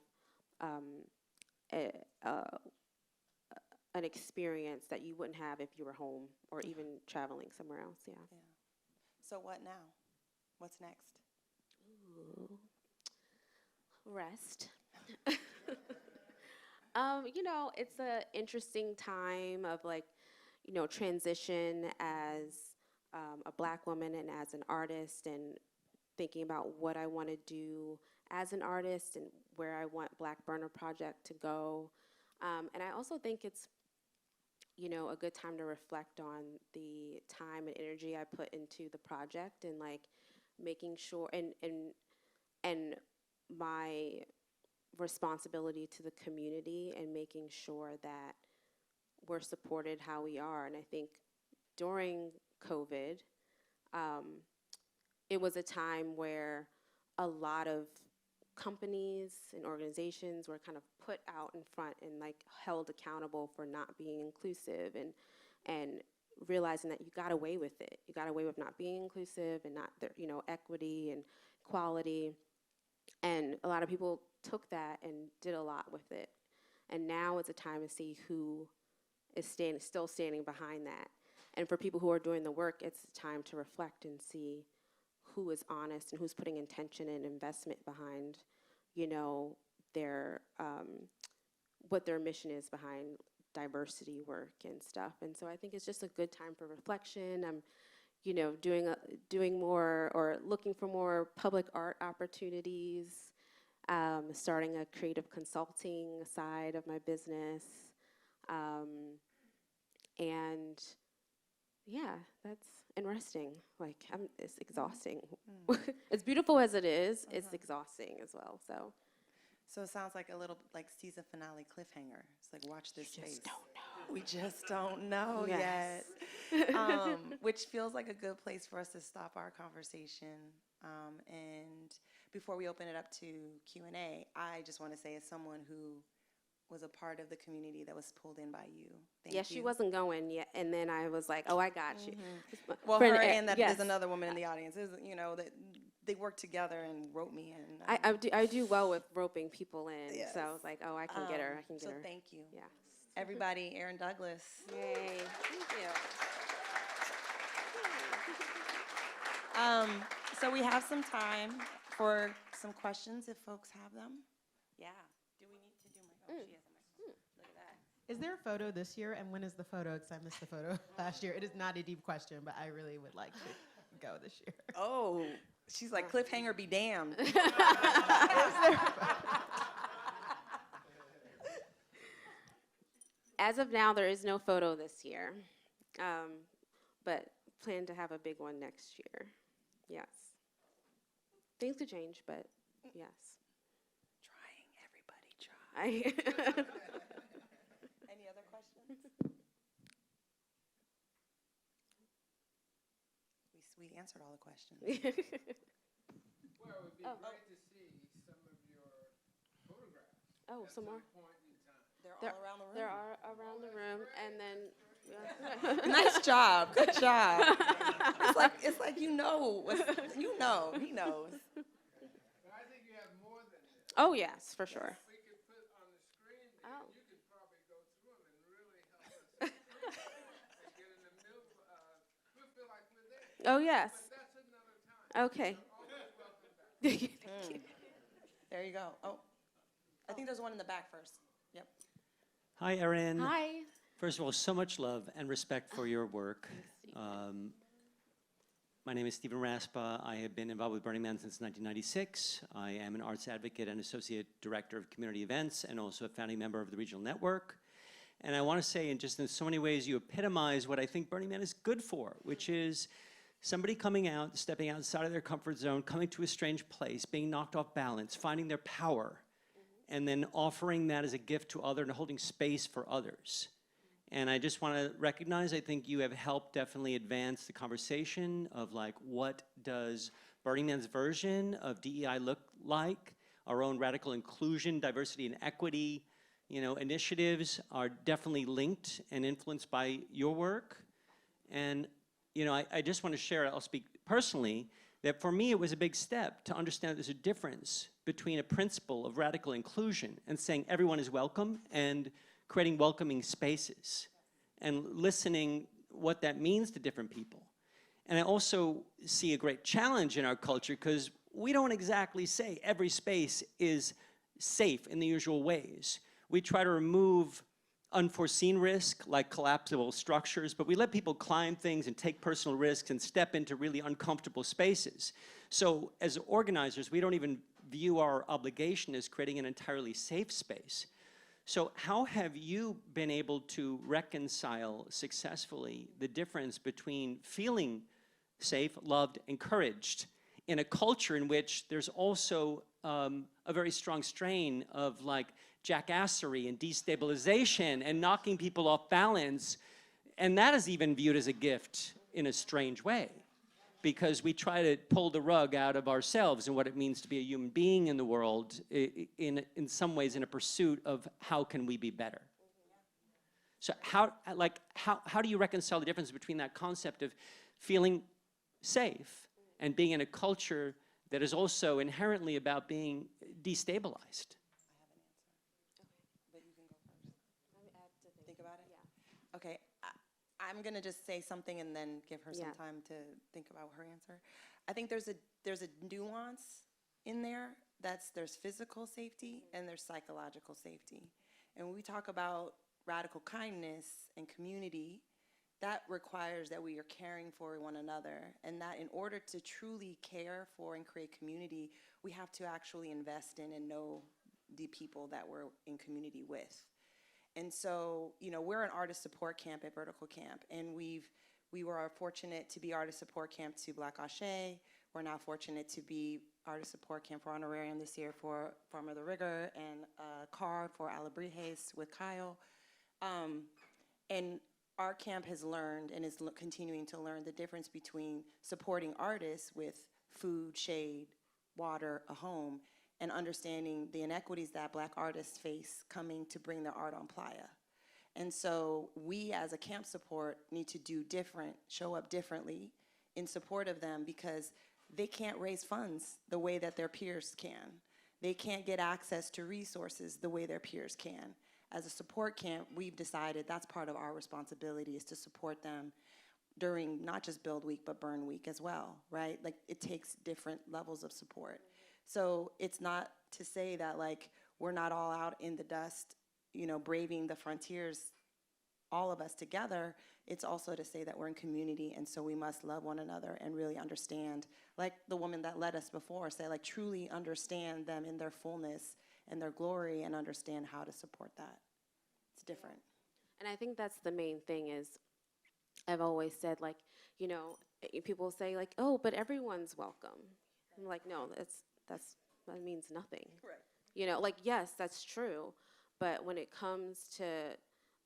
an experience that you wouldn't have if you were home or even traveling somewhere else. Yeah. Yeah. So what now? What's next? Ooh. Rest. It's an interesting time of, like, transition as a Black woman and as an artist, and thinking about what I want to do as an artist and where I want Black Burner Project to go. And I also think it's, a good time to reflect on the time and energy I put into the project, and, like, making sure and my responsibility to the community, and making sure that we're supported how we are. And I think during COVID, it was a time where a lot of companies and organizations were kind of put out in front and, like, held accountable for not being inclusive, and realizing that you got away with it. You got away with not being inclusive and not, equity and equality. And a lot of people took that and did a lot with it. And now it's a time to see who is still standing behind that. And for people who are doing the work, it's time to reflect and see who is honest and who's putting intention and investment behind, their what their mission is behind diversity work and stuff. And so I think it's just a good time for reflection. I'm, doing more, or looking for more public art opportunities, starting a creative consulting side of my business. And yeah, that's interesting. Like, it's exhausting. As beautiful as it is, it's exhausting as well. So, So it sounds like a little like season finale cliffhanger. It's like watch this space. Just don't know. We just don't know Yes. yet. Which feels like a good place for us to stop our conversation. And before we open it up to Q&A, I just want to say, as someone who was a part of the community that was pulled in by you, thank you. Yeah, she wasn't going yet, and then I was like, "Oh, I got you." Well, Friend her Erin- and that yes. there's another woman in the audience. You know, that they worked together and wrote me in. I do well with roping people in, Yes. so I was like, "Oh, I can get her. I can get So her." thank you. Yeah. Everybody, Erin Douglas. Yay! Thank you. So we have some time for some questions if folks have them. Yeah. Do we need to do my, oh, she has a microphone. Look at that. Is there a photo this year, and when is the photo? Because I missed the photo last year. It is not a deep question, but I really would like to go this year. Oh, she's like, cliffhanger be damned. As of now, there is no photo this year, but plan to have a big one next year. Yes. Things could change, but yes. Trying, everybody try. I Any other questions? We answered all the questions. Well, it would be great to see some of your photographs. Oh, at some more? point in time. They're all around the room. There are around the room, and then. Yeah. Nice job. Good job. It's like you know. You know. He knows. But I think you have more than this. Oh yes, for sure. We could put on the screen there, Oh. you could probably go through them and really help us and get in the middle. We'll feel like we're there. Oh yes. But that's another time. Okay. Always welcome back. There you go. Oh, I think there's one in the back first. Yep. Hi, Erin. Hi. First of all, so much love and respect for your work. My name is Stephen Raspa. I have been involved with Burning Man since 1996. I am an arts advocate and associate director of community events and also a founding member of the regional network. And I want to say, in so many ways, you epitomize what I think Burning Man is good for, which is somebody coming out, stepping outside of their comfort zone, coming to a strange place, being knocked off balance, finding their power, and then offering that as a gift to others and holding space for others. And I just want to recognize, I think you have helped definitely advance the conversation of like, what does Burning Man's version of DEI look like? Our own radical inclusion, diversity, and equity, initiatives are definitely linked and influenced by your work. And, I just want to share, I'll speak personally, that for me it was a big step to understand that there's a difference between a principle of radical inclusion and saying everyone is welcome and creating welcoming spaces and listening what that means to different people. And I also see a great challenge in our culture because we don't exactly say every space is safe in the usual ways. We try to remove unforeseen risk like collapsible structures, but we let people climb things and take personal risks and step into really uncomfortable spaces. So as organizers, we don't even view our obligation as creating an entirely safe space. So how have you been able to reconcile successfully the difference between feeling safe, loved, encouraged in a culture in which there's also a very strong strain of like jackassery and destabilization and knocking people off balance, and that is even viewed as a gift in a strange way, because we try to pull the rug out of ourselves and what it means to be a human being in the world, in some ways in a pursuit of how can we be better. So how do you reconcile the difference between that concept of feeling safe and being in a culture that is also inherently about being destabilized? But you can go first. Think about it? Yeah. Okay. I'm going to just say something and then give her some time to think about her answer. I think there's a nuance in there. There's physical safety and there's psychological safety. And when we talk about radical kindness and community, that requires that we are caring for one another, and that in order to truly care for and create community, we have to actually invest in and know the people that we're in community with. And so, we're an artist support camp at Vertical Camp, and we were fortunate to be artist support camp to Black Ashe. we're now fortunate to be Artist Support Camp for Honorarium this year for Farmer of the Rigor and a card for Alabrijes with Kyle. And our camp has learned and is continuing to learn the difference between supporting artists with food, shade, water, a home, and understanding the inequities that Black artists face coming to bring their art on Playa. And so we as a camp support need to do different, show up differently in support of them, because they can't raise funds the way that their peers can. They can't get access to resources the way their peers can. As a support camp, we've decided that's part of our responsibility, is to support them during not just Build Week, but Burn Week as well, right? Like, it takes different levels of support. So it's not to say that, like, we're not all out in the dust, you know, braving the frontiers, all of us together. It's also to say that we're in community, and so we must love one another and really understand, like the woman that led us before said, like, truly understand them in their fullness and their glory, and understand how to support that. It's different. And I think that's the main thing is, I've always said, like, you know, people say, like, oh, but everyone's welcome. I'm like, no, that means nothing. Correct. You know, like, yes, that's true, but when it comes to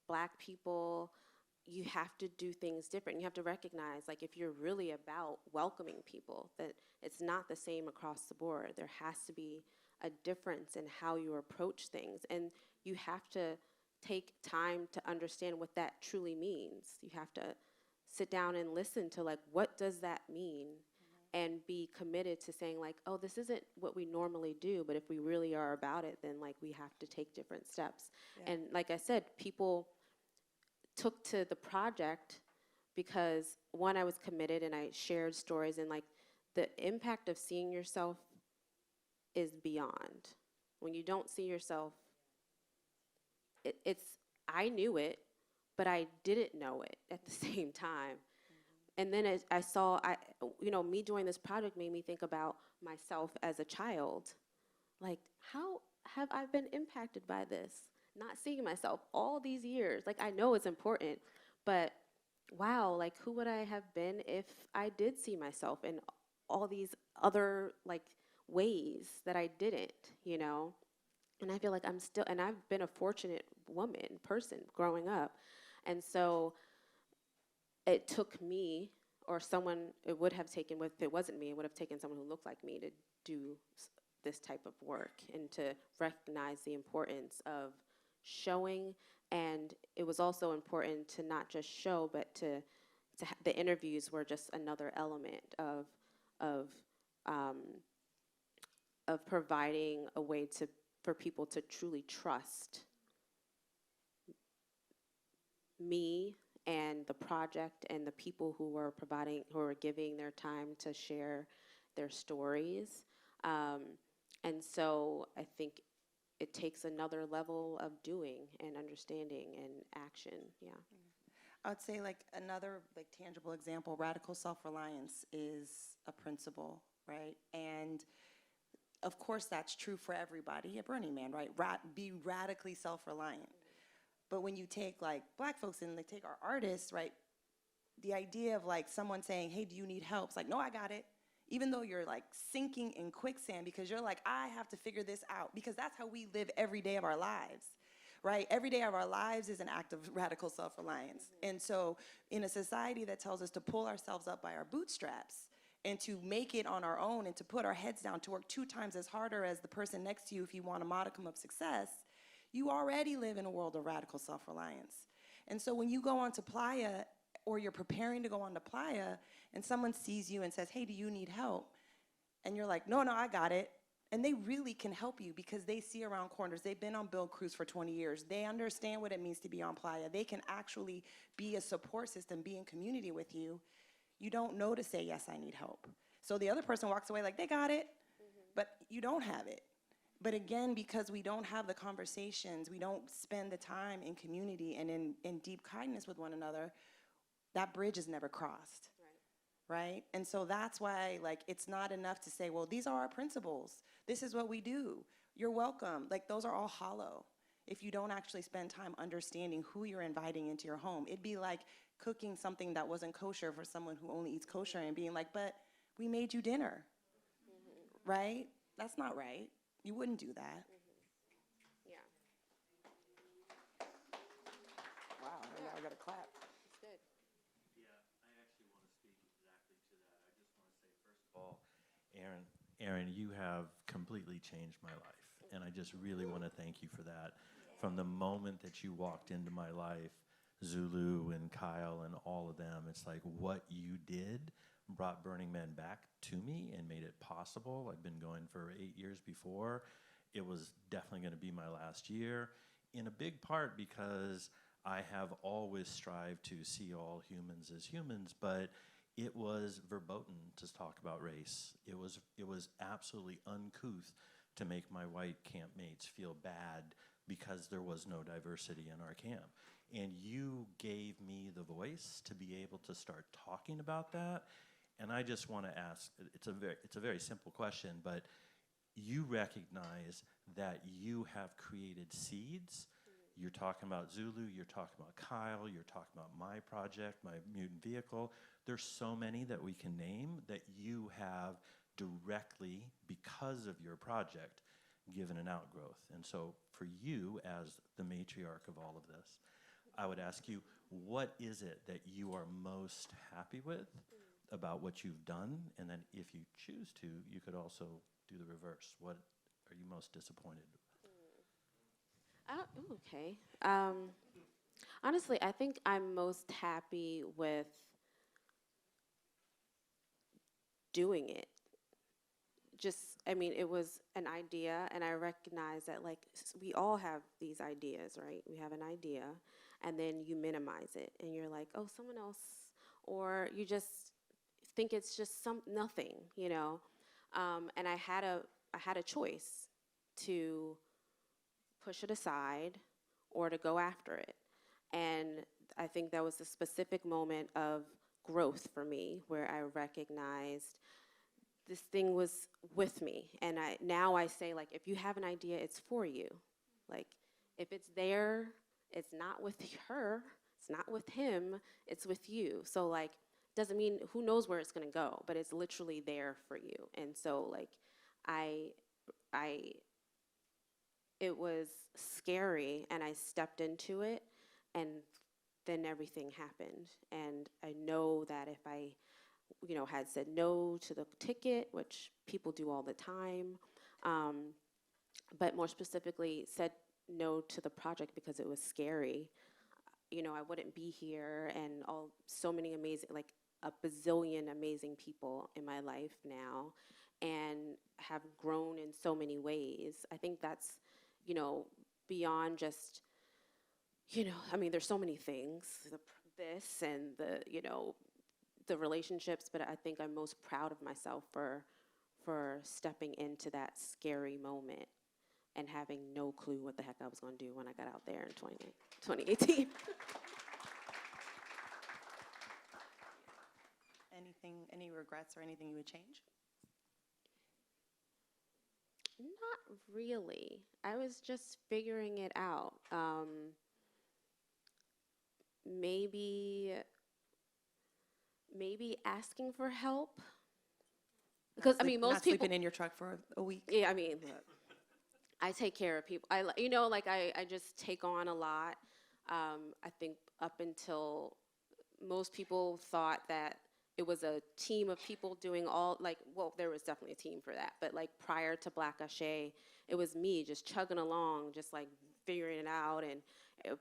Black people, you have to do things different. You have to recognize, like, if you're really about welcoming people, that it's not the same across the board. There has to be a difference in how you approach things, and you have to take time to understand what that truly means. You have to sit down and listen to, like, what does that mean? And be committed to saying, like, oh, this isn't what we normally do, but if we really are about it, then, like, we have to take different steps. Yeah. And like I said, people took to the project because, one, I was committed and I shared stories, and, like, the impact of seeing yourself is beyond. When you don't see yourself, I knew it, but I didn't know it at the same time. And then as I saw, me doing this project made me think about myself as a child. Like, how have I been impacted by this? Not seeing myself all these years. Like, I know it's important, but wow, like, who would I have been if I did see myself in all these other, like, ways that I didn't, you know? And I feel like I've been a fortunate person growing up. And so it took me, or someone, it would have taken, if it wasn't me, it would have taken someone who looked like me to do this type of work and to recognize the importance of showing. And it was also important to not just show, but the interviews were just another element of providing a way for people to truly trust me and the project and the people who are giving their time to share their stories. And so I think it takes another level of doing and understanding and action, yeah. I would say, like, another, like, tangible example, radical self-reliance is a principle, right? And of course that's true for everybody at Burning Man, right? Be radically self-reliant. But when you take, like, Black folks and they take our artists, right, the idea of, like, someone saying, hey, do you need help? It's like, no, I got it. Even though you're, like, sinking in quicksand because you're like, I have to figure this out, because that's how we live every day of our lives, right? Every day of our lives is an act of radical self-reliance. And so in a society that tells us to pull ourselves up by our bootstraps and to make it on our own and to put our heads down, to work 2 times as harder as the person next to you if you want a modicum of success, you already live in a world of radical self-reliance. And so when you go onto Playa, or you're preparing to go onto Playa, and someone sees you and says, hey, do you need help? And you're like, no, I got it. And they really can help you because they see around corners. They've been on Build Cruise for 20 years. They understand what it means to be on Playa. They can actually be a support system, be in community with you. You don't know to say, yes, I need help. So the other person walks away like, they got it, but you don't have it. But again, because we don't have the conversations, we don't spend the time in community and in deep kindness with one another, that bridge is never crossed, right? And so that's why, like, it's not enough to say, well, these are our principles. This is what we do. You're welcome. Like, those are all hollow if you don't actually spend time understanding who you're inviting into your home. It'd be like cooking something that wasn't kosher for someone who only eats kosher and being like, but we made you dinner, right? That's not right. You wouldn't do that. Yeah, Wow, now I gotta clap. it's good. Well, Erin, you have completely changed my life, and I just really want to thank you for that. From the moment that you walked into my life, Zulu and Kyle and all of them, it's like what you did brought Burning Man back to me and made it possible. I've been going for 8 years before. It was definitely going to be my last year, in a big part because I have always strived to see all humans as humans, but it was verboten to talk about race. It was absolutely uncouth to make my white campmates feel bad because there was no diversity in our camp. And you gave me the voice to be able to start talking about that. And I just want to ask, it's a very simple question, but you recognize that you have created seeds. You're talking about Zulu, you're talking about Kyle, you're talking about my project, my mutant vehicle. There's so many that we can name that you have directly, because of your project, given an outgrowth. And so for you, as the matriarch of all of this, I would ask you, what is it that you are most happy with about what you've done? And then if you choose to, you could also do the reverse. What are you most disappointed? Okay. Honestly, I think I'm most happy with doing it. I mean, it was an idea, and I recognize that, like, we all have these ideas, right? We have an idea, and then you minimize it, and you're like, oh, someone else, or you just think it's just nothing, you know? And I had a choice to push it aside or to go after it. And I think that was a specific moment of growth for me where I recognized this thing was with me. And now I say, like, if you have an idea, it's for you. Like, if it's there, it's not with her, it's not with him, it's with you. So, like, doesn't mean, who knows where it's gonna go, but it's literally there for you. And so, like, it was scary, and I stepped into it, and then everything happened. And I know that if I, had said no to the ticket, which people do all the time, but more specifically said no to the project because it was scary, I wouldn't be here, and so many amazing, like a bazillion amazing people in my life now, and have grown in so many ways. I think that's, beyond just, I mean, there's so many things, this and the relationships, but I think I'm most proud of myself for stepping into that scary moment and having no clue what the heck I was going to do when I got out there in 2018. Any regrets or anything you would change? Not really. I was just figuring it out. Maybe asking for help. Because I mean, most not people sleeping in your truck for a week. Yeah, I mean, I take care of people. I just take on a lot. I think up until most people thought that it was a team of people doing there was definitely a team for that. But like prior to Black Aché, it was me just chugging along, just like figuring it out. And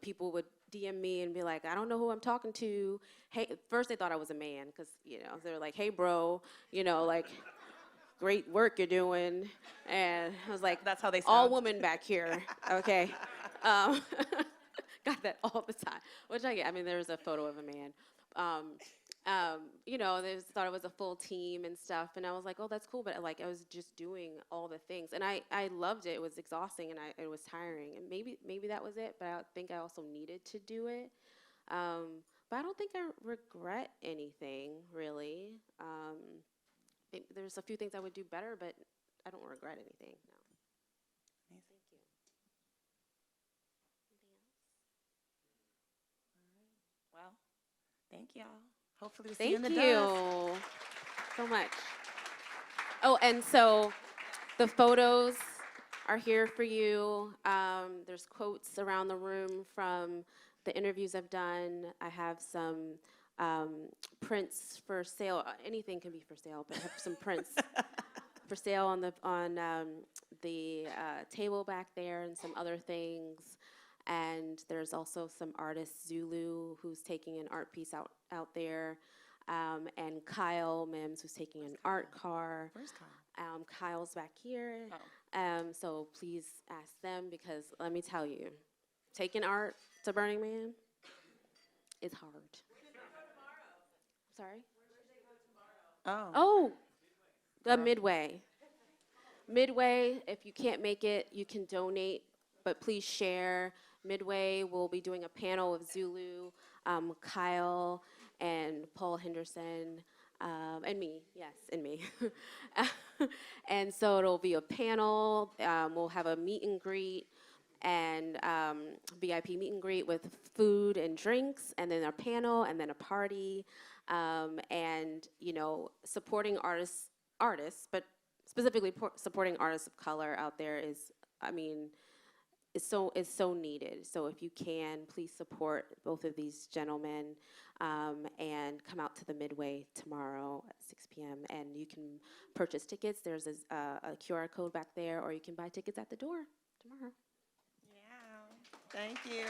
people would DM me and be like, I don't know who I'm talking to. Hey, first they thought I was a man because, they were like, hey, bro, like, great work you're doing. And I was like, That's how they all sound. woman back here, okay? Got that all the time, which I get. I mean, there's a photo of a man. They just thought it was a full team and stuff, and I was like, oh, that's cool, but like I was just doing all the things, and I loved it. It was exhausting, and it was tiring, and maybe that was it, but I think I also needed to do it. But I don't think I regret anything, really. There's a few things I would do better, but I don't regret anything, no. Amazing. Thank you. Anything else? Well, thank y'all. Hopefully we'll see you in Thank the dust. you so much. Oh, and so the photos are here for you. There's quotes around the room from the interviews I've done. I have some prints for sale. Anything can be for sale, but I have some prints for sale on the table back there, and some other things. And there's also some artist Zulu who's taking an art piece out there, and Kyle Mims who's taking an art car. Where's Kyle? Kyle's back here. Oh. So please ask them, because let me tell you, taking art to Burning Man is hard. Sorry? Oh, the Midway. Midway, if you can't make it, you can donate, but please share. Midway will be doing a panel with Zulu, Kyle, and Paul Henderson, and me, yes, and me. And so it'll be a panel. We'll have a meet and greet, and VIP meet and greet with food and drinks, and then a panel, and then a party, and supporting artists, but specifically supporting artists of color out there is, is so needed. So if you can, please support both of these gentlemen, and come out to the Midway tomorrow at 6 p.m. and you can purchase tickets. There's a QR code back there, or you can buy tickets at the door tomorrow. Yeah. Thank you.